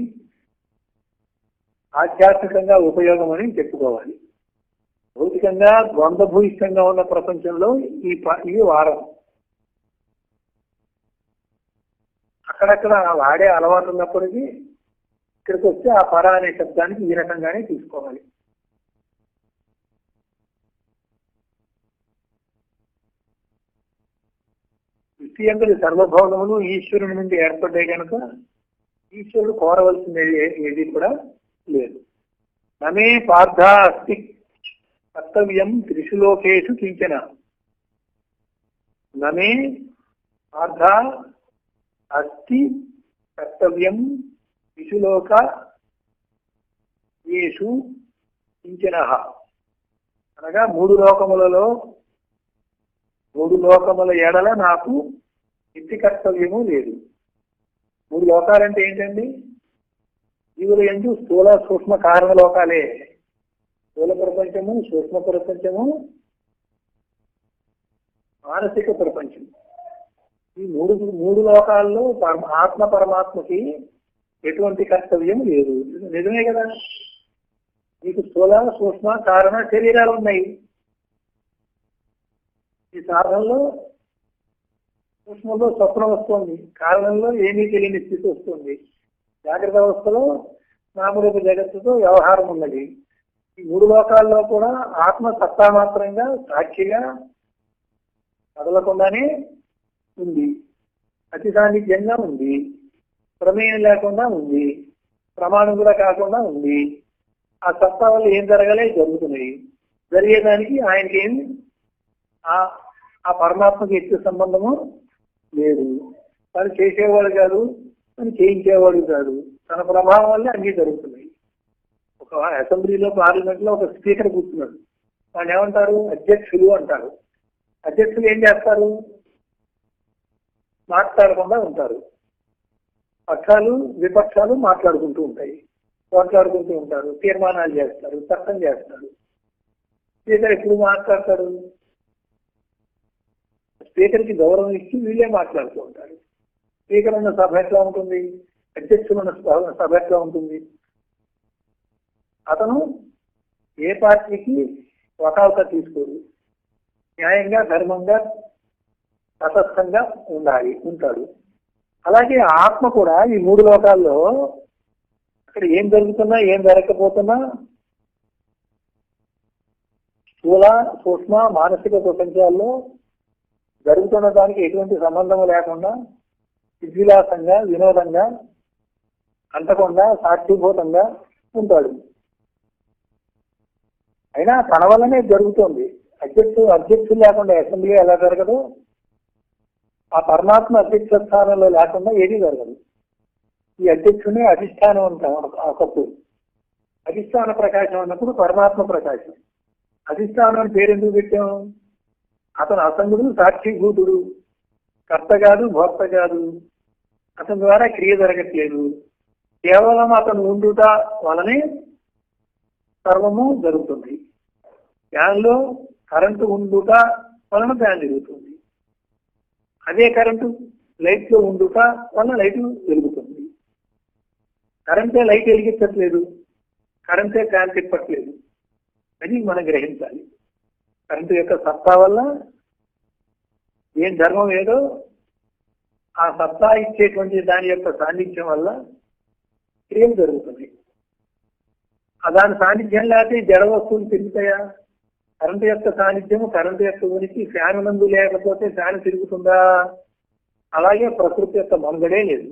ఆధ్యాత్మికంగా ఉపయోగమని చెప్పుకోవాలి. భౌతికంగా ద్వంద్వభూయిష్టంగా ఉన్న ప్రపంచంలో ఈ వారం అక్కడక్కడ వాడే అలవాటు ఉన్నప్పటికీ ఇక్కడికి వస్తే ఆ పర అనే శబ్దానికి ఈ రకంగానే తీసుకోవాలి. విషయంలో సర్వభౌమములు ఈశ్వరుని నుండి ఏర్పడ్డాయి కనుక ఈశ్వరుడు కోరవలసింది ఏది కూడా లేదు. నమే పార్థ అస్తి కర్తవ్యం త్రిషు లోకేషు కించన. నమే పార్థ అస్తి కర్తవ్యం త్రిషు లోకేషు కించన. అనగా మూడు లోకముల ఎడల నాకు ఎట్టి కర్తవ్యము లేదు. మూడు లోకాలంటే ఏంటండి? జీవుల యందు స్థూల సూక్ష్మ కారణ లోకాలే. స్థూల ప్రపంచము, సూక్ష్మ ప్రపంచము, మానసిక ప్రపంచం. ఈ మూడు లోకాల్లో ఆత్మ పరమాత్మకి ఎటువంటి కర్తవ్యం లేదు. నిజమే కదా. మీకు స్థూల సూక్ష్మ కారణ శరీరాలు ఉన్నాయి. ఈ సాధనలో సూక్ష్మంలో స్వప్నం వస్తుంది, కారణంలో ఏమీ తెలియని స్థితి వస్తుంది. జాగ్రత్త అవస్థలో నామరూప జగత్తుతో వ్యవహారం ఉన్నది. ఈ మూడు లోకాల్లో కూడా ఆత్మ సత్తా మాత్రంగా సాక్షిగా కదలకుండానే ఉంది. అతి సాన్నిధ్యంగా ఉంది. ప్రమేయం లేకుండా ఉంది. ప్రమాణం కూడా కాకుండా ఉంది. ఆ సత్తా వల్ల ఏం జరుగుతున్నాయి. జరిగేదానికి ఆయనకి ఏం ఆ పరమాత్మకి ఎక్కువ సంబంధము లేదు. తను చేసేవాడు కాదు, తను చేయించేవాడు కాదు. తన ప్రభావం వల్ల అన్ని జరుగుతున్నాయి. ఒక అసెంబ్లీలో, పార్లమెంట్ లో ఒక స్పీకర్ కూర్చున్నాడు. వాళ్ళు ఏమంటారు? అధ్యక్షులు అంటారు. అధ్యక్షులు ఏం చేస్తారు? మాట్లాడకుండా ఉంటారు. పక్షాలు విపక్షాలు మాట్లాడుకుంటూ ఉంటారు. తీర్మానాలు చేస్తారు, చట్టం చేస్తారు. స్పీకర్ ఎప్పుడు మాట్లాడతారు? స్పీకర్కి గౌరవం ఇచ్చి వీళ్ళే మాట్లాడుతూ ఉంటారు. స్పీకర్ ఉన్న సభ ఎట్లా ఉంటుంది, అధ్యక్షులు ఉన్న సభ ఎట్లా ఉంటుంది? అతను ఏ పార్టీకి వకాల్త తీసుకోడు, న్యాయంగా ధర్మంగా తటస్థంగా ఉంటాడు. అలాగే ఆత్మ కూడా ఈ మూడు లోకాల్లో అక్కడ ఏం జరుగుతున్నా ఏం జరగకపోతున్నా స్థూల సూక్ష్మ మానసిక ప్రపంచాల్లో జరుగుతున్న దానికి ఎటువంటి సంబంధం లేకుండా విలాసంగా వినోదంగా అంతకుండా సాక్షిభూతంగా ఉంటాడు. అయినా తన వల్లనే జరుగుతోంది. అధ్యక్షులు లేకుండా అసెంబ్లీ ఎలా జరగదు, ఆ పరమాత్మ అధ్యక్ష స్థానంలో లేకుండా ఏదీ జరగదు. ఈ అధ్యక్షునే అధిష్టానం అంటాం. ఒకప్పుడు అధిష్టాన ప్రకాశం అన్నప్పుడు పరమాత్మ ప్రకాశం. అధిష్టానం అని పేరెందుకు పెట్టాం? అతను అసంగుడు, సాక్షిభూతుడు, కర్త కాదు, భోక్త కాదు. అతని ద్వారా క్రియ జరగట్లేదు. కేవలం అతను ఉండుట వలనే సర్వము జరుగుతుంది. ఫ్యాన్లో కరెంటు ఉండుట వలన ఫ్యాన్ తిరుగుతుంది. అదే కరెంటు లైట్ లో ఉండుట వలన లైట్ వెలుగుతుంది. కరెంటే లైట్ వెలిగించట్లేదు, కరెంటే ఫ్యాన్ తిప్పట్లేదు. అది మనం గ్రహించాలి. కరెంటు యొక్క సత్తా వల్ల ఏం ధర్మం ఏదో ఆ సత్తా ఇచ్చేటువంటి దాని యొక్క సాన్నిధ్యం వల్ల క్రియలు జరుగుతుంది. దాని సాన్నిధ్యం లేకపోతే జడ వస్తువులు తిరుగుతాయా? కరెంటు యొక్క సాన్నిధ్యము, కరెంటు యొక్క ఉనికి ఫ్యాన్ నందు లేకపోతే ఫ్యాన్ తిరుగుతుందా? అలాగే ప్రకృతి యొక్క మనుగడే లేదు.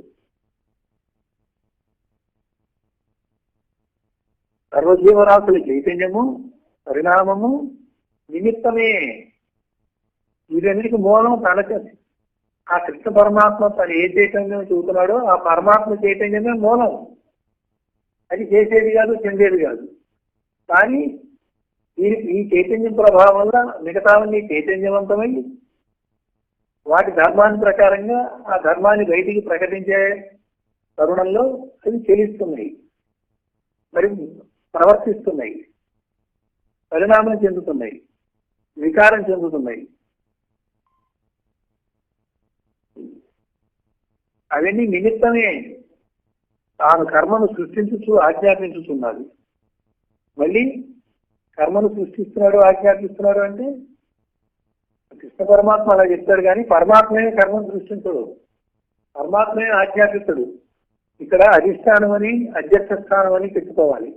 సర్వజీవరాశుల చైతన్యము, పరిణామము నిమిత్తమే. వీరన్నిటికి మూలం తనకు ఆ కృష్ణ పరమాత్మ తను ఏ చైతన్యం చూస్తున్నాడో ఆ పరమాత్మ చైతన్యమే మూలం. అది చేసేది కాదు, చెందేది కాదు. కానీ ఈ చైతన్యం ప్రభావం వల్ల మిగతావన్నీ చైతన్యవంతమై వాటి ధర్మాన్ని ప్రకారంగా ఆ ధర్మాన్ని బయటికి ప్రకటించే తరుణంలో అవి చెలిస్తున్నాయి, మరి ప్రవర్తిస్తున్నాయి, పరిణామం చెందుతున్నాయి, వికారం చెందుతున్నాయి. అవన్నీ నిమిత్తమే. తాను కర్మను సృష్టించుతూ ఆజ్ఞాపించుతున్నాడు. మళ్ళీ కర్మను సృష్టిస్తున్నాడు, ఆజ్ఞాపిస్తున్నాడు అంటే కృష్ణ పరమాత్మ అలా చెప్తాడు. కానీ పరమాత్మే కర్మను సృష్టించడు, పరమాత్మే ఆజ్ఞాపిస్తాడు. ఇక్కడ అధిష్టానం అని అధ్యక్ష స్థానం అని పెట్టుకోవాలి.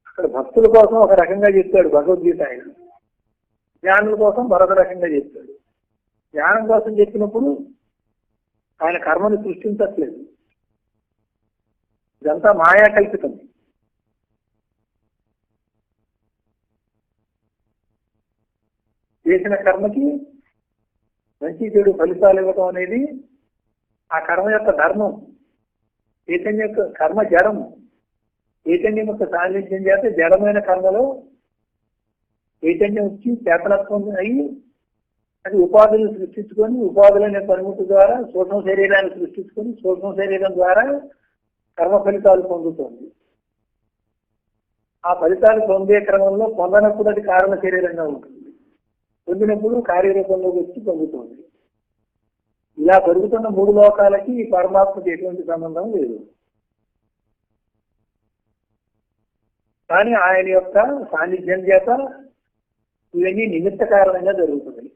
అక్కడ భక్తుల కోసం ఒక రకంగా చెప్తాడు భగవద్గీత, ఆయన జ్ఞానుల కోసం మరొక రకంగా చెప్తాడు. జ్ఞానం కోసం చెప్పినప్పుడు ఆయన కర్మను సృష్టించట్లేదు, ఇదంతా మాయా కల్పితం. చేసిన కర్మకి మంచి చెడు ఫలితాలు ఇవ్వటం అనేది ఆ కర్మ యొక్క ధర్మం. చైతన్య యొక్క కర్మ జడం, చైతన్యం యొక్క సాన్నిధ్యం చేత జడమైన కర్మలో చైతన్యం వచ్చి చేతనత్వం అయ్యి అది ఉపాధులను సృష్టించుకొని ఉపాధులనే పనిముట్టు ద్వారా సూక్ష్మ శరీరాన్ని సృష్టించుకొని సూక్ష్మ శరీరం ద్వారా కర్మ ఫలితాలు పొందుతుంది. ఆ ఫలితాలు పొందే క్రమంలో పొందనప్పుడు అది కారణ శరీరంగా ఉంటుంది, పొందినప్పుడు కార్యరూపంలోకి వచ్చి పొందుతుంది. ఇలా పెరుగుతున్న మూడు లోకాలకి ఈ పరమాత్మకి ఎటువంటి సంబంధం లేదు. కానీ ఆయన యొక్క సాన్నిధ్యం చేత ఇవన్నీ నిమిత్త కారణంగా జరుగుతున్నాయి.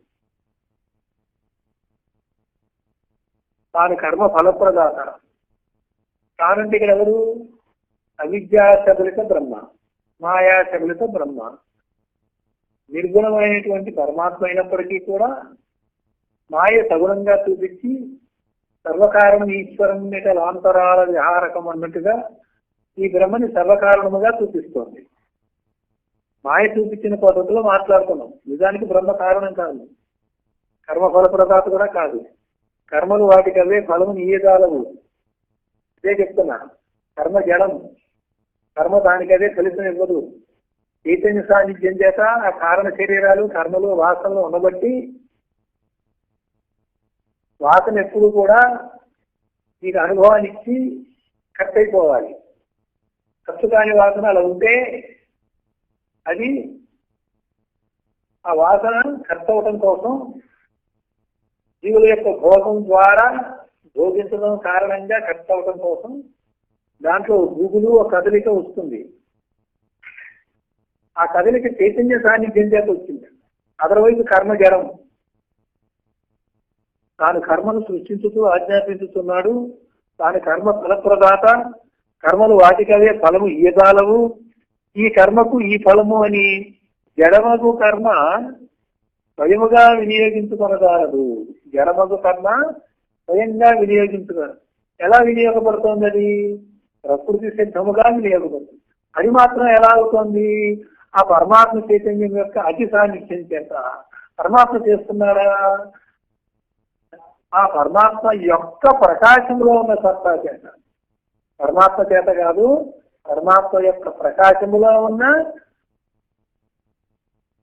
తాను కర్మ ఫలప్రదాత. తానంటే ఇక్కడ ఎవరు? అవిద్యా శబలిత బ్రహ్మ, మాయా శబలిత బ్రహ్మ. నిర్గుణమైనటువంటి పరమాత్మ అయినప్పటికీ కూడా మాయ సగుణంగా చూపించి సర్వకారణం ఈశ్వరం లాంతరాల విహారకం అన్నట్టుగా ఈ బ్రహ్మని సర్వకారణముగా చూపిస్తోంది. మాయ చూపించిన పద్ధతిలో మాట్లాడుతున్నాం. నిజానికి బ్రహ్మ కారణం కాదు, కర్మ ఫలప్రదాత కూడా కాదు. కర్మలు వాటికి అవే ఫలము నీయజాలవు. ఇదే చెప్తున్నా, కర్మ జడం, కర్మ దానికి అదే ఫలితం ఇవ్వదు. చైతన్య సాన్నిధ్యం చేత ఆ కారణ శరీరాలు కర్మలు వాసనలు ఉండబట్టి వాసన ఎప్పుడు కూడా మీకు అనుభవాన్ని ఇచ్చి కట్ అయిపోవాలి. ఖర్చు కాని వాసన అలా ఉంటే అది ఆ వాసన కర్త అవటం కోసం జీవుల యొక్క భోగం ద్వారా భోగించడం కారణంగా కర్త అవటం కోసం దాంట్లో గూగులు ఒక కదలిక వస్తుంది. ఆ కదలిక చైతన్య సాన్నిధ్యం చేత వచ్చింది. అదర్వైజ్ కర్మ జడం. తాను కర్మను సృష్టించుతూ ఆజ్ఞాపించుతున్నాడు. తాను కర్మ ఫలప్రదాత. కర్మలు వాటికవే ఫలము ఇయ్యజాలవు. ఈ కర్మకు ఈ ఫలము అని జడమగు కర్మ స్వయముగా వినియోగించుకొనదారదు. జడమగు కర్మ స్వయంగా వినియోగించుకోరు. ఎలా వినియోగపడుతోంది? అది ప్రకృతి సిద్ధముగా వినియోగపడుతుంది. అది మాత్రం ఎలా అవుతోంది? ఆ పరమాత్మ చైతన్యం యొక్క అతి సాన్నిధ్యం చేత. పరమాత్మ చేస్తున్నాడా? ఆ పరమాత్మ యొక్క ప్రకాశంలో ఉన్న సత్తా చేత. పరమాత్మ చేత కాదు, పరమాత్మ యొక్క ప్రకాశములో ఉన్న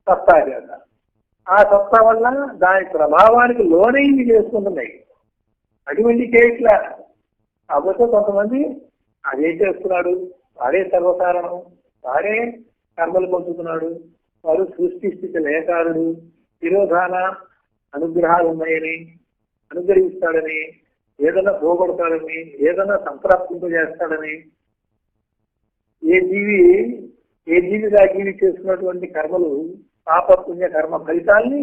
సత్తా చేత. ఆ సత్తా వల్ల దాని ప్రభావానికి లోనైంది చేసుకుంటున్నాయి. అటువంటి చేయట్లా. కాకపోతే కొంతమంది అదే చేస్తున్నాడు, వాడే సర్వకారణం, వాడే కర్మలు పొందుతున్నాడు, వాడు సృష్టి స్థితి లేకారుడు, తిరోధాన అనుగ్రహాలు ఉన్నాయని, అనుగ్రహిస్తాడని, ఏదైనా పోగొడతాడని, ఏదైనా సంప్రాప్తింపజేస్తాడని, ఏ జీవిగా జీవి చేస్తున్నటువంటి కర్మలు పాపపుణ్య కర్మ ఫలితాల్ని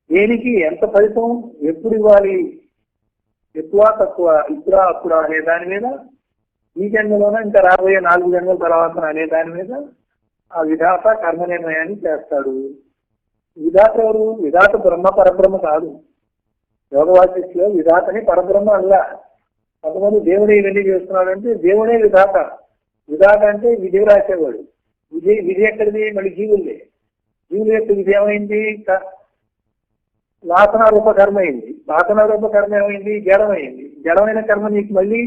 దేనికి ఎంత ఫలితం ఎప్పుడు ఇవ్వాలి, ఎక్కువ తక్కువ, ఇప్పుడా అప్పుడా అనే దాని మీద, ఈ జన్మలోనే ఇంకా రాబోయే 4 జన్మల తర్వాత అనే దాని మీద ఆ విధాత కర్మ నిర్ణయాన్ని చేస్తాడు. విధాత ఎవరు? విధాత బ్రహ్మ పరబ్రహ్మ కాదు. యోగవాసిలో విధాతని పరబ్రహ్మ అల్లా. కొంతమంది దేవుడే ఇవన్నీ చేస్తున్నాడంటే దేవుడే విధాత. విధాత అంటే విధి రాసేవాడు. విధి ఎక్కడిది? మళ్ళీ జీవులే. జీవుల యొక్క విధి ఏమైంది? వాసనారూప కర్మ అయింది. వాసనారూప కర్మ ఏమైంది? జడమైంది. జడమైన కర్మ నీకు మళ్ళీ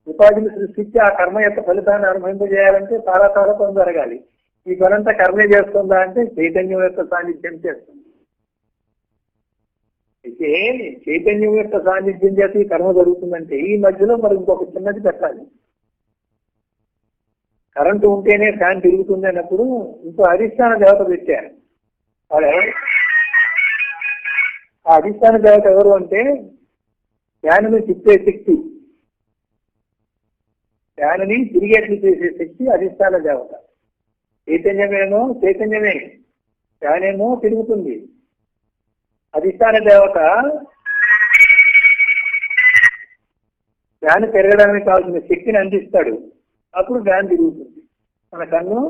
ఉపాధిని సృష్టించి ఆ కర్మ యొక్క ఫలితాన్ని అనుభవింపజేయాలంటే చాలా పని జరగాలి. ఈ పనంతా కర్మే చేస్తుందా అంటే చైతన్యం యొక్క సాన్నిధ్యం చేస్తుంది. అయితే చైతన్యం యొక్క సాన్నిధ్యం చేత ఈ కర్మ జరుగుతుందంటే ఈ మధ్యలో మరి ఇంకొక చిన్నది పెట్టాలి. కరెంటు ఉంటేనే ఫ్యాన్ తిరుగుతుంది అన్నప్పుడు ఇంకో అధిష్టాన దేవత పెట్టారు. వాడు ఆ అధిష్టాన దేవత ఎవరు అంటే ఫ్యాన్ని తిప్పే శక్తి, ఫ్యాన్ని తిరిగేట్లు చేసే శక్తి అధిష్టాన దేవత. చైతన్యమే, ఫ్యాన్ ఏమో తిరుగుతుంది. అధిష్టాన దేవత ఫ్యాన్ పెరగడానికి కావాల్సిన శక్తిని అందిస్తాడు. అప్పుడు ఫ్యాన్ తిరుగుతుంది. మన కన్ను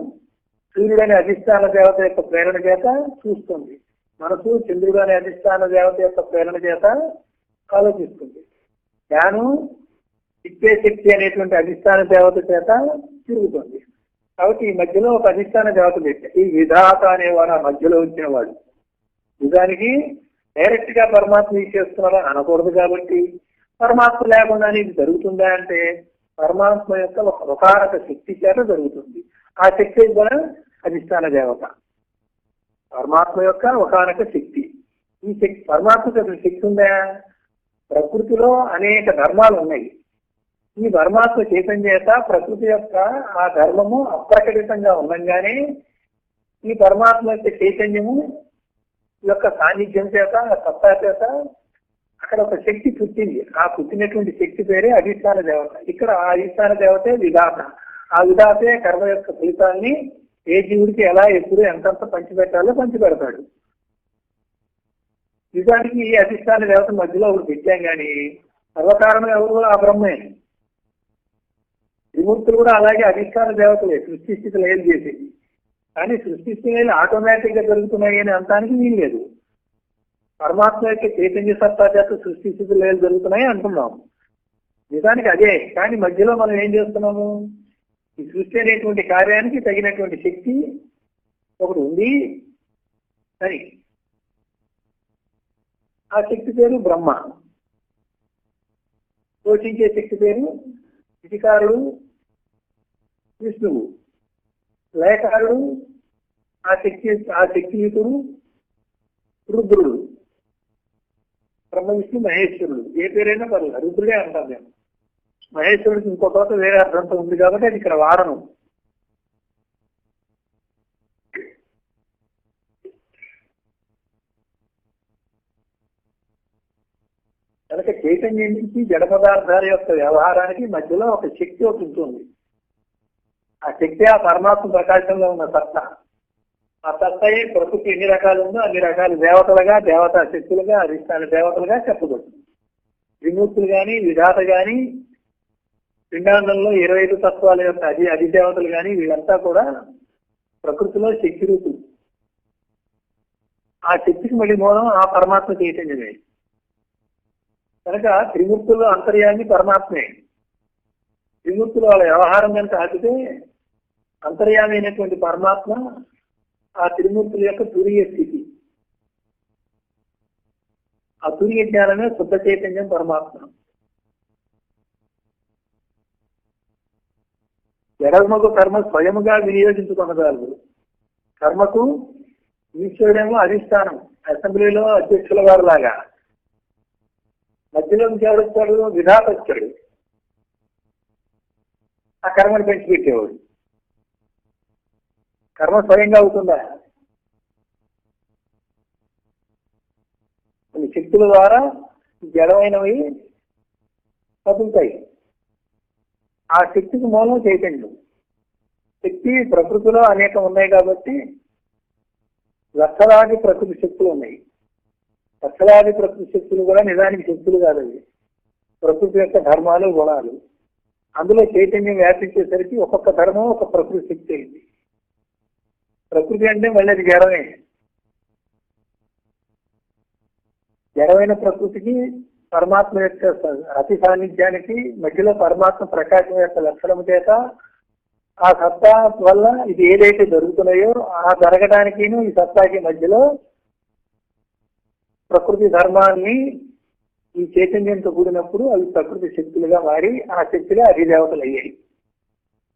సూర్యుడనే అధిష్టాన దేవత యొక్క ప్రేరణ చేత చూస్తుంది. మనసు చంద్రుడు అనే అధిష్టాన దేవత యొక్క ప్రేరణ చేత ఆలోచిస్తుంది. ఫ్యాను తిప్పే శక్తి అనేటువంటి అధిష్టాన దేవత చేత తిరుగుతుంది. కాబట్టి ఈ మధ్యలో ఒక అధిష్టాన దేవత పెట్టారు. ఈ విధాత అనేవాడు ఆ మధ్యలో వచ్చినవాడు. నిజానికి డైరెక్ట్ గా పరమాత్మ చేస్తున్నారా అనకూడదు. కాబట్టి పరమాత్మ లేకుండా ఇది జరుగుతుందా అంటే పరమాత్మ యొక్క ఒకనొక శక్తి చేత జరుగుతుంది. ఆ శక్తి కూడా అధిష్టాన దేవత. పరమాత్మ యొక్క ఒకనొక శక్తి. ఈ శక్తి పరమాత్మకు అసలు శక్తి ఉందా? ప్రకృతిలో అనేక ధర్మాలు ఉన్నాయి. ఈ పరమాత్మ చైతన్యం చేత ప్రకృతి యొక్క ఆ ధర్మము అప్రకటితంగా ఉండగానే ఈ పరమాత్మ యొక్క చైతన్యము యొక్క సాన్నిధ్యం చేత, సత్తా చేత అక్కడ ఒక శక్తి పుట్టింది. ఆ పుట్టినటువంటి శక్తి పేరే అధిష్టాన దేవత. ఇక్కడ ఆ అధిష్టాన దేవతే విధాత. ఆ విధాతే కర్మ యొక్క ఫలితాన్ని ఏ జీవుడికి ఎలా, ఎప్పుడు, ఎంతంత పంచిపెట్టాలో పంచిపెడతాడు. నిజానికి ఈ అధిష్టాన దేవత మధ్యలో ఒకటి పెట్టాం కానీ సర్వకారణం ఎవరు? ఆ బ్రహ్మే. త్రిమూర్తులు కూడా అలాగే అధిష్టాన దేవతలే సృష్టి స్థితి లయం చేసేది. కానీ సృష్టి స్థితి ఆటోమేటిక్ గా జరుగుతున్నాయి అని అంటానికి వీలు లేదు. పరమాత్మ యొక్క చైతన్య సత్తా చేత సృష్టి స్థితి లయాలు జరుగుతున్నాయి అంటున్నాము. నిజానికి అదే. కానీ మధ్యలో మనం ఏం చేస్తున్నాము? ఈ సృష్టి అనేటువంటి కార్యానికి తగినటువంటి శక్తి ఒకటి ఉంది అని. ఆ శక్తి పేరు బ్రహ్మ. పోషించే శక్తి పేరు ఇతికారుడు విష్ణువు. లయకారుడు ఆ శక్తియుతుడు రుద్రుడు. బ్రహ్మ విష్ణు మహేశ్వరుడు. ఏ పేరైనా పర్లేదు, రుద్రుడే అంటాం నేను. మహేశ్వరుడికి ఇంకో చోట వేరే అర్థంతో ఉంది కాబట్టి అది ఇక్కడ వాడను. చైతన్యం నుంచి జడ పదార్థాల యొక్క వ్యవహారానికి మధ్యలో ఒక శక్తి ఒకటి ఉంటుంది. ఆ శక్తి ఆ పరమాత్మ ప్రకాశంలో ఉన్న సత్తా. ఆ సత్తాయే ప్రకృతి ఎన్ని రకాలు ఉందో అన్ని రకాల దేవతలుగా, దేవతా శక్తులుగా, అధిష్టాన దేవతలుగా చెప్పబడుతుంది. విముక్తులు గాని, విధాత గాని, పిండాండంలో 25 తత్వాల యొక్క అధిదేవతలు గాని, వీళ్ళంతా కూడా ప్రకృతిలో శక్తి రూపులు. ఆ శక్తికి మళ్ళీ మూలం ఆ పరమాత్మ చైతన్యమే. కనుక త్రిమూర్తుల్లో అంతర్యామి పరమాత్మే. త్రిమూర్తులు వాళ్ళ వ్యవహారం కనుక ఆపితే అంతర్యామి అయినటువంటి పరమాత్మ ఆ త్రిమూర్తుల యొక్క తురియ స్థితి. ఆ తురియ జ్ఞానమే శుద్ధ చైతన్యం పరమాత్మ. జడముకు కర్మ స్వయముగా వినియోగించుకొనగలరు. కర్మకు ఈశ్వరుడేమో అధిష్టానం, అసెంబ్లీలో అధ్యక్షుల వారు లాగా. మధ్యలో ఇంకెవడొచ్చాడు? విధాత వచ్చాడు, ఆ కర్మను పెంచిపెట్టేవాడు. కర్మ స్వయంగా అవుతుందా? కొన్ని శక్తుల ద్వారా జడమైనవి కదులుతాయి. ఆ శక్తికి మూలం చైతన్యం. శక్తి ప్రకృతిలో అనేకం ఉన్నాయి కాబట్టి లక్షలాది ప్రకృతి శక్తులు ఉన్నాయి. లక్షలాది ప్రకృతి శక్తులు కూడా నిజానికి శక్తులు కాదు, అవి ప్రకృతి యొక్క ధర్మాలు, గుణాలు. అందులో చైతన్యం వ్యాపించేసరికి ఒక్కొక్క ధర్మం ఒక ప్రకృతి శక్తి అయింది. ప్రకృతి అంటే మళ్ళీ అది జడమే. జడమైన ప్రకృతికి పరమాత్మ యొక్క అతి సాన్నిధ్యానికి మధ్యలో పరమాత్మ ప్రకాశం యొక్క లక్షణం చేత ఆ సత్తా వల్ల ఇది ఏదైతే జరుగుతున్నాయో ఆ జరగడానికి ఈ సత్తాకి మధ్యలో ప్రకృతి ధర్మాన్ని ఈ చైతన్యంతో కూడినప్పుడు అవి ప్రకృతి శక్తులుగా మారి ఆ శక్తులే అధిదేవతలు అయ్యాయి.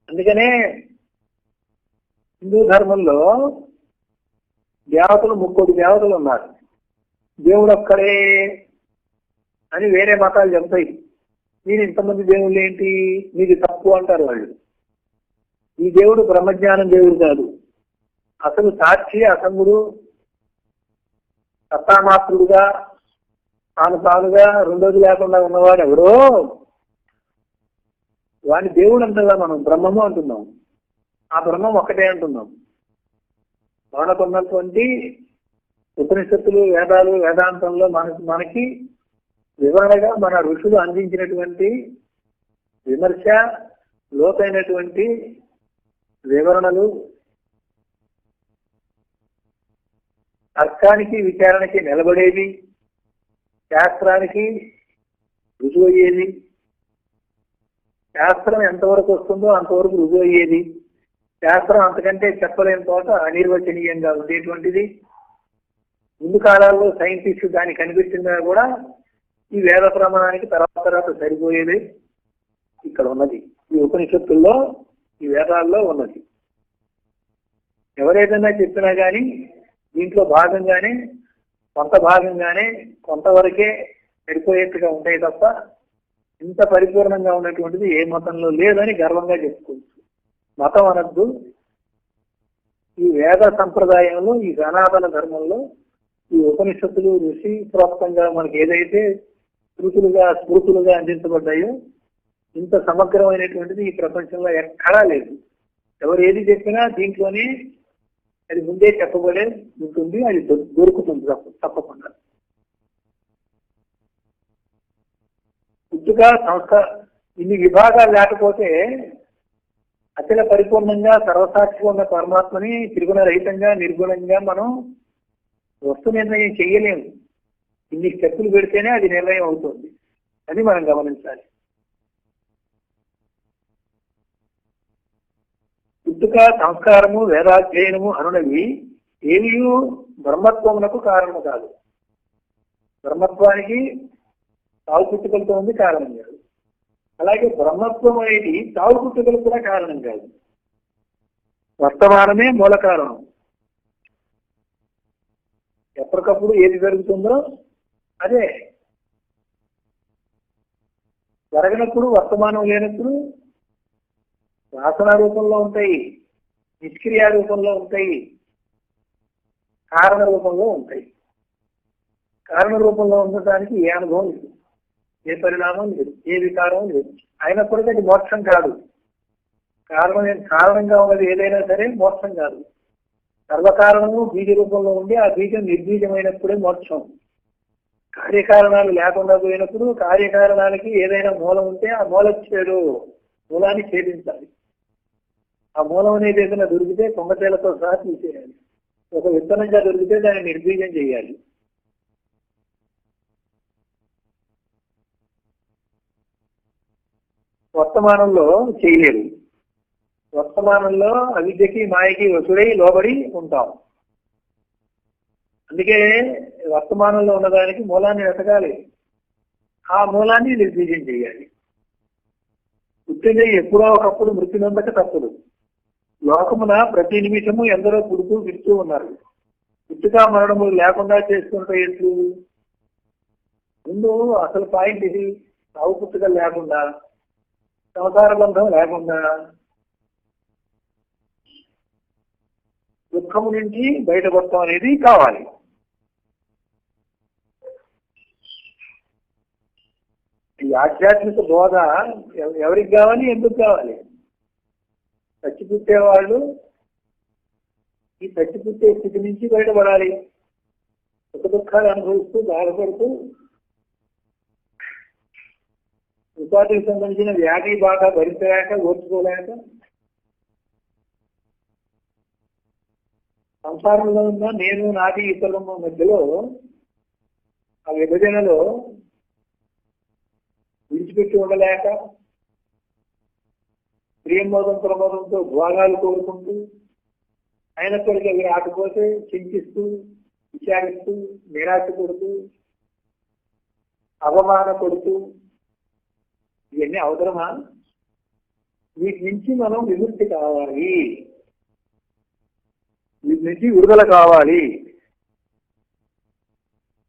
అందుకనే హిందూ ధర్మంలో దేవతలు 30 దేవతలు ఉన్నారు. దేవుడు ఒక్కడే అని వేరే మతాలు చెప్తాయి. మీరు ఇంతమంది దేవుళ్ళు ఏంటి, మీది తప్పు అంటారు వాళ్ళు. ఈ దేవుడు బ్రహ్మజ్ఞానం దేవుడు కాదు, అసలు సాక్షి అసంగుడు, సత్తామాత్రుడుగా తానుగా రెండోది లేకుండా ఉన్నవాడు ఎవడో వాడిని దేవుడు అంటగా మనం బ్రహ్మము అంటున్నాం. ఆ బ్రహ్మం ఒక్కటే అంటున్నాం. మనకున్నటువంటి ఉపనిషత్తులు, వేదాలు, వేదాంతంలో మనకి వివరణగా మన ఋషులు అందించినటువంటి విమర్శ, లోతైనటువంటి వివరణలు, తర్కానికి విచారణకి నిలబడేది, శాస్త్రానికి రుజువు అయ్యేది. శాస్త్రం ఎంతవరకు వస్తుందో అంతవరకు రుజువు అయ్యేది. శాస్త్రం అంతకంటే చెప్పలేని తోట అనిర్వచనీయంగా ఉండేటువంటిది. ముందు కాలాల్లో సైంటిస్ట్ దాన్ని కనిపెట్టినా కూడా ఈ వేద ప్రమాణానికి తర్వాత సరిపోయేది ఇక్కడ ఉన్నది. ఈ ఉపనిషత్తుల్లో, ఈ వేదాల్లో ఉన్నది. ఎవరేదైనా చెప్పినా కానీ దీంట్లో భాగంగానే, కొంత భాగంగానే, కొంతవరకే సరిపోయేట్టుగా ఉంటాయి తప్ప ఇంత పరిపూర్ణంగా ఉన్నటువంటిది ఏ మతంలో లేదని గర్వంగా చెప్పుకోవచ్చు. మతం అనద్దు, ఈ వేద సంప్రదాయంలో, ఈ సనాతన ధర్మంలో ఈ ఉపనిషత్తులు ఋషి ప్రోక్తంగా మనకి ఏదైతే స్మృతులుగా అందించబడ్డాయో ఇంత సమగ్రమైనటువంటిది ఈ ప్రపంచంలో ఎక్కడా లేదు. ఎవరు ఏది చెప్పినా దీంట్లోనే అది ముందే చెప్పబడే ఉంటుంది, అది దొరుకుతుంది తప్పకుండా. పుట్టుక సంస్కారం ఇన్ని విభాగాలు లేకపోతే అచల పరిపూర్ణంగా సర్వసాక్షిగా ఉన్న పరమాత్మని త్రిగుణ రహితంగా, నిర్గుణంగా మనం వస్తు నిర్ణయం చేయలేము. ఇన్ని స్టెప్పులు పెడితేనే అది నిర్ణయం అవుతుంది. అది మనం గమనించాలి. పుట్టుక, సంస్కారము, వేదాధ్యయనము అనునవి ఏవి బ్రహ్మత్వమునకు కారణము కాదు. బ్రహ్మత్వానికి తావు పుట్టుకలతో ఉంది కారణం కాదు. అలాగే బ్రహ్మత్వం అనేది తావు పుట్టుకలు కూడా కారణం కాదు. వర్తమానమే మూల కారణం. ఎప్పటికప్పుడు ఏది జరుగుతుందో అదే. జరగనప్పుడు, వర్తమానం లేనప్పుడు వాసన రూపంలో ఉంటాయి, నిష్క్రియ రూపంలో ఉంటాయి, కారణ రూపంలో ఉంటాయి. కారణ రూపంలో ఉండటానికి ఏ అనుభవం లేదు. ఏ పరిణామం లేదు, ఏ వికారం లేదు. అయినప్పటికీ అది మోక్షం కాదు. కారణంగా ఉన్నది ఏదైనా సరే మోక్షం కాదు. సర్వకారణము బీజ రూపంలో ఉండి ఆ బీజం నిర్బీజమైనప్పుడే మోక్షం. కార్యకారణాలు లేకుండా పోయినప్పుడు కార్యకారణాలకి ఏదైనా మూలం ఉంటే ఆ మూలాన్ని ఛేదించాలి. ఆ మూలం అనేది ఏదైనా దొరికితే కొంగతేలతో సహా తీసేయాలి. ఒక విత్తనంగా దొరికితే దాన్ని నిర్బీజం చేయాలి. వర్తమానంలో చేయలేరు. వర్తమానంలో అవిద్యకి మాయకి వసుడై లోబడి ఉంటాం. అందుకే వర్తమానంలో ఉన్నదానికి మూలాన్ని వెతకాలి, ఆ మూలాన్ని నిర్బీజం చేయాలి. పుట్టింది ఎప్పుడో ఒకప్పుడు మృతి నొందక తప్పదు. లోకమున ప్రతి నిమిషము ఎందరో పుడుతూ విడుతూ ఉన్నారు. పుట్టుక మరణములు లేకుండా చేసుకుంటే ఎట్లు? ముందు అసలు పాయింట్ ఇది. సాగు పుట్టుకలు లేకుండా, సంసార బంధం లేకుండా, దుఃఖము నుంచి బయటపడటం అనేది కావాలి. ఈ ఆధ్యాత్మిక బోధ ఎవరికి కావాలి, ఎందుకు కావాలి? చచ్చిపుట్టేవాళ్ళు ఈ చచ్చిపుట్టే స్థితి నుంచి బయటపడాలి. సుఖ దుఃఖాలు అనుభవిస్తూ బాధపడుతూ ఉపాధికి సంబంధించిన వ్యాధి బాగా భరించలేక ఓర్చుకోలేక సంసారంలో ఉన్న నేను నాది ఇతరుల మధ్యలో ఆ విభజనలో విడిచిపెట్టి ఉండలేక ప్రియమోదం ప్రమోదంతో భోగాలు కోరుకుంటూ అయినప్పటికీ అవి రాకపోతే చింతిస్తూ విచారిస్తూ నిరాశ కొడుతూ అవమాన కొడుతూ ఇవన్నీ అవసరమా? వీటి నుంచి మనం విముక్తి కావాలి, వీటి నుంచి విడుదల కావాలి.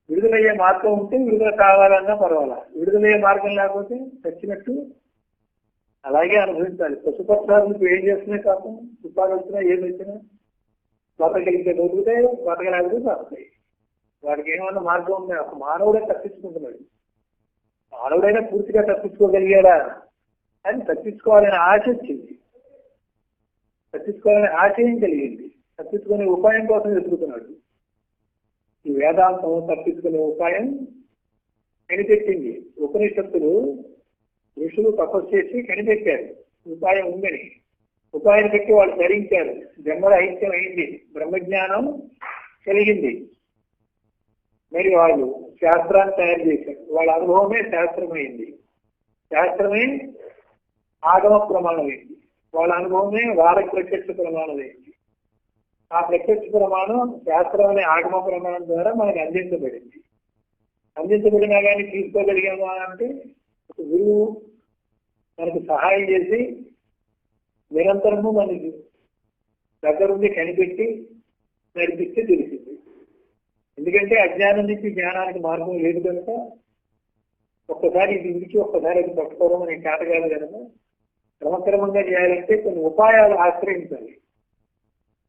విడుదలయ్యే మార్గం ఉంటే విడుదల కావాలన్నా పర్వాలా, విడుదలయ్యే మార్గం లేకపోతే చచ్చినట్టు అలాగే అనుభవించాలి. పశుపక్షాలకు ఏం చేస్తున్నాయి కాకుండా తుపాలు వచ్చినా ఏది వచ్చినా బతకగలిగితే దొరుకుతాయి, బతకలేకపోతే బతకాయి. వాడికి ఏమన్నా మార్గం ఉంది? ఒక మానవుడే తప్పించుకుంటున్నాడు. మానవుడైనా పూర్తిగా తప్పించుకోగలిగాడా అని తప్పించుకోవాలని ఆశ వచ్చింది, తప్పించుకోవాలని ఆశయం కలిగింది. తప్పించుకునే ఉపాయం కోసం వెతుకుతున్నాడు. ఈ వేదాంతం తప్పించుకునే ఉపాయం కనిపెట్టింది. ఉపనిషత్తులు ఋషులు తపస్సు చేసి కనిపెట్టారు ఉపాయం ఉందని. ఉపాయం పెట్టి వాళ్ళు ధరించారు. జన్మల ఐక్యం అయింది, బ్రహ్మజ్ఞానం కలిగింది. మరి వాళ్ళు శాస్త్రాన్ని తయారు చేశారు. వాళ్ళ అనుభవమే శాస్త్రమైంది, శాస్త్రమే ఆగమ ప్రమాణమైంది. వాళ్ళ అనుభవమే వార ప్రత్యక్ష ప్రమాణమైంది. ఆ ప్రత్యక్ష ప్రమాణం శాస్త్రం అనే ఆగమ ప్రమాణం ద్వారా మనకి అందించబడింది. అందించబడినా కానీ తీసుకోగలిగామా అంటే గురువు మనకు సహాయం చేసి నిరంతరము మనకి దగ్గరుండి కనిపెట్టి నడిపిస్తే తెలిసింది. ఎందుకంటే అజ్ఞానం నుంచి జ్ఞానానికి మార్గం లేదు కనుక ఒక్కసారి ఇది విడిచి ఒక్కసారి అది పట్టుకోవడం అనే చేత కాదు కనుక క్రమక్రమంగా చేయాలంటే కొన్ని ఉపాయాలు ఆశ్రయించాలి.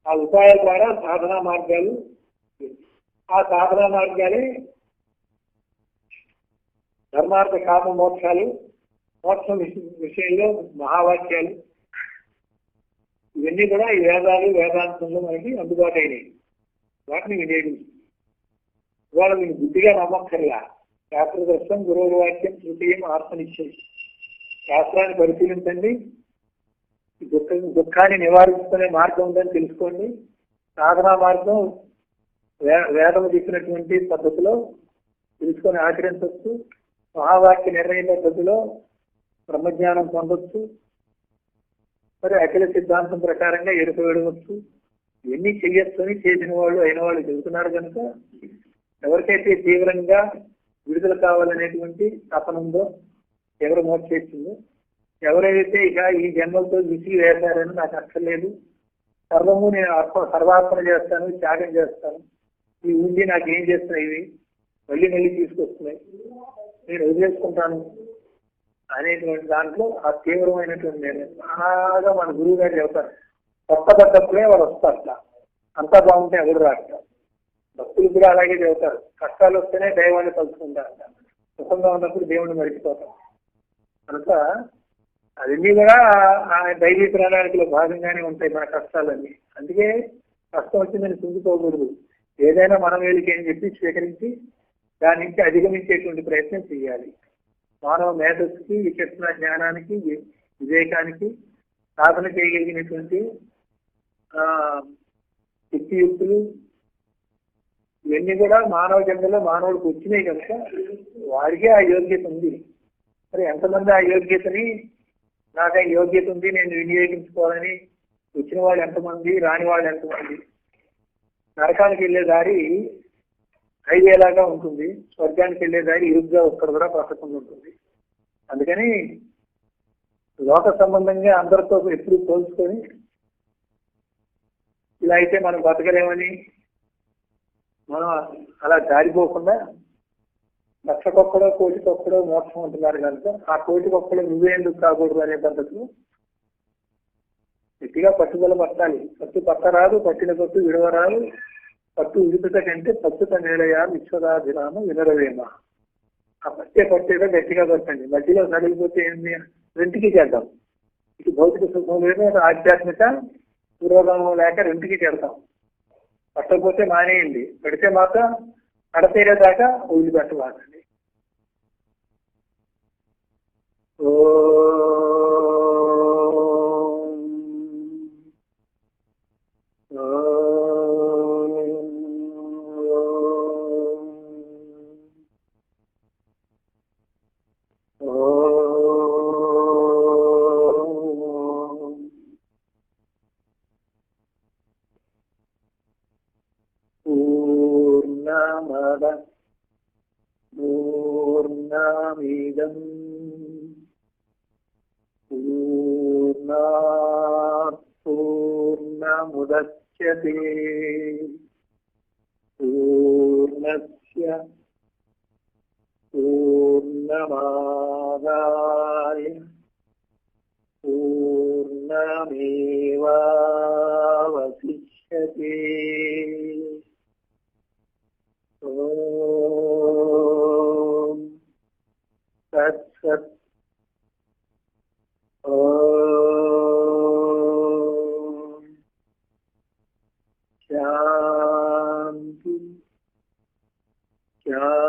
ఆ ఉపాయాల ద్వారా సాధనా మార్గాలు, ఆ సాధనా మార్గాలే ధర్మార్థ కామ మోక్షాలు, మోక్షం విషయంలో మహావాక్యాలు, ఇవన్నీ కూడా ఈ వేదాలు వేదాంతంలో మనకి అందుబాటు అయినాయి. వాటిని వినియోగించి ఇవాళ మీరు బుద్ధిగా నమ్మక్కర్లా. శాస్త్రదర్శనం గురువు వాక్యం తృతీయం ఆత్మనిశ్చయం. శాస్త్రాన్ని పరిశీలించండి, దుఃఖాన్ని నివారించుకునే మార్గం ఉందని తెలుసుకోండి. సాధనా మార్గం వేదము చెప్పినటువంటి పద్ధతిలో తెలుసుకొని ఆచరించవచ్చు. మహావాక్య నిర్ణయ పద్ధతిలో బ్రహ్మజ్ఞానం పొందొచ్చు. మరి అఖిల సిద్ధాంతం ప్రకారంగా ఎరుకవేయవచ్చు. ఇవన్నీ చెయ్యొచ్చు అని చేసిన వాళ్ళు అయిన వాళ్ళు చెబుతున్నారు కనుక ఎవరికైతే తీవ్రంగా విడుదల కావాలనేటువంటి తపన ఉందో, ఎవరు మోక్షిస్తుందో, ఎవరైతే ఇక ఈ జన్మలతో విసిగి వేశారని నాకు అక్కర్లేదు, సర్వము నేను సర్వార్పణ చేస్తాను, త్యాగం చేస్తాను, ఈ ఉండి నాకు ఏం చేస్తున్నాయి, ఇవి మళ్ళీ తీసుకొస్తున్నాయి, నేను వదిలేసుకుంటాను అనేటువంటి దాంట్లో ఆ తీవ్రమైనటువంటి నేను బాగా మన గురువు గారు చెబుతారు. కొత్త పద్ధతులే వాడు వస్తారు. అంతా బాగుంటే ఎవరు రాస్తారు. భక్తులు కూడా అలాగే చెబుతారు. కష్టాలు వస్తేనే దైవాన్ని తలుచుకుంటారు. సుఖంగా ఉన్నప్పుడు దేవుణ్ణి మరిచిపోతాం. కనుక అవన్నీ కూడా ఆ దైవీ ప్రణాళికలో భాగంగానే ఉంటాయి మన కష్టాలన్నీ. అందుకే కష్టం వచ్చిందని కుంగిపోకూడదు. ఏదైనా మన వేలికి అని చెప్పి స్వీకరించి దాని నుంచి అధిగమించేటువంటి ప్రయత్నం చేయాలి. మానవ మేధస్సుకి, విచక్షణ జ్ఞానానికి, వివేకానికి సాధన చేయగలిగినటువంటి శక్తియుక్తులు ఇవన్నీ కూడా మానవ జన్మలో మానవుడికి వచ్చినాయి కనుక వారికే ఆ యోగ్యత ఉంది. మరి ఎంతమంది ఆ యోగ్యతని నాకు ఆ యోగ్యత ఉంది నేను వినియోగించుకోవాలని వచ్చిన వాళ్ళు ఎంతమంది, రాని వాళ్ళు ఎంతమంది? నరకానికి వెళ్ళే దారి హైవేలాగా ఉంటుంది, స్వర్గానికి వెళ్ళే దారి ఇరుగ్గా ఒక్కడ కూడా పక్కకుండా ఉంటుంది. అందుకని లోక సంబంధంగా అందరితో ఎప్పుడు పోల్చుకొని ఇలా అయితే మనం బతకలేమని మనం అలా జారిపోకుండా లక్షకొక్కడో కోటికొక్కడో మోక్షం ఉంటున్నారు కనుక ఆ కోటికొక్కడో నువ్వే ఎందుకు కాకూడదు అనే పద్ధతిలో గట్టిగా పట్టుదల పట్టాలి. పట్టు పట్టరాదు, పట్టిన పట్టు విడవరాదు, పట్టు విడుపుట కంటే పట్టుత నేలయా విశ్వదాభిరామ వినరవేమ. ఆ పట్టేదో గట్టిగా పట్టండి. మధ్యలో నలిగిపోతే ఏంటి? రెంటికి చేద్దాం. ఇటు భౌతిక సుఖం లేదు, ఆధ్యాత్మిక పురోగమనం లేక రెంటికి చేద్దాం. పట్టకపోతే మానేయండి, పెడితే మాత్రం కడతీరేదాకా వదిలిపెట్టవాకండి. ఓ పూర్ణమద పూర్ణమిదం పూర్ణాత్ పూర్ణముదచ్యతే పూర్ణస్య పూర్ణమాదాయ పూర్ణమేవావశిష్యతే. ఓం తత్సత్. ఓం శాంతి శాంతి.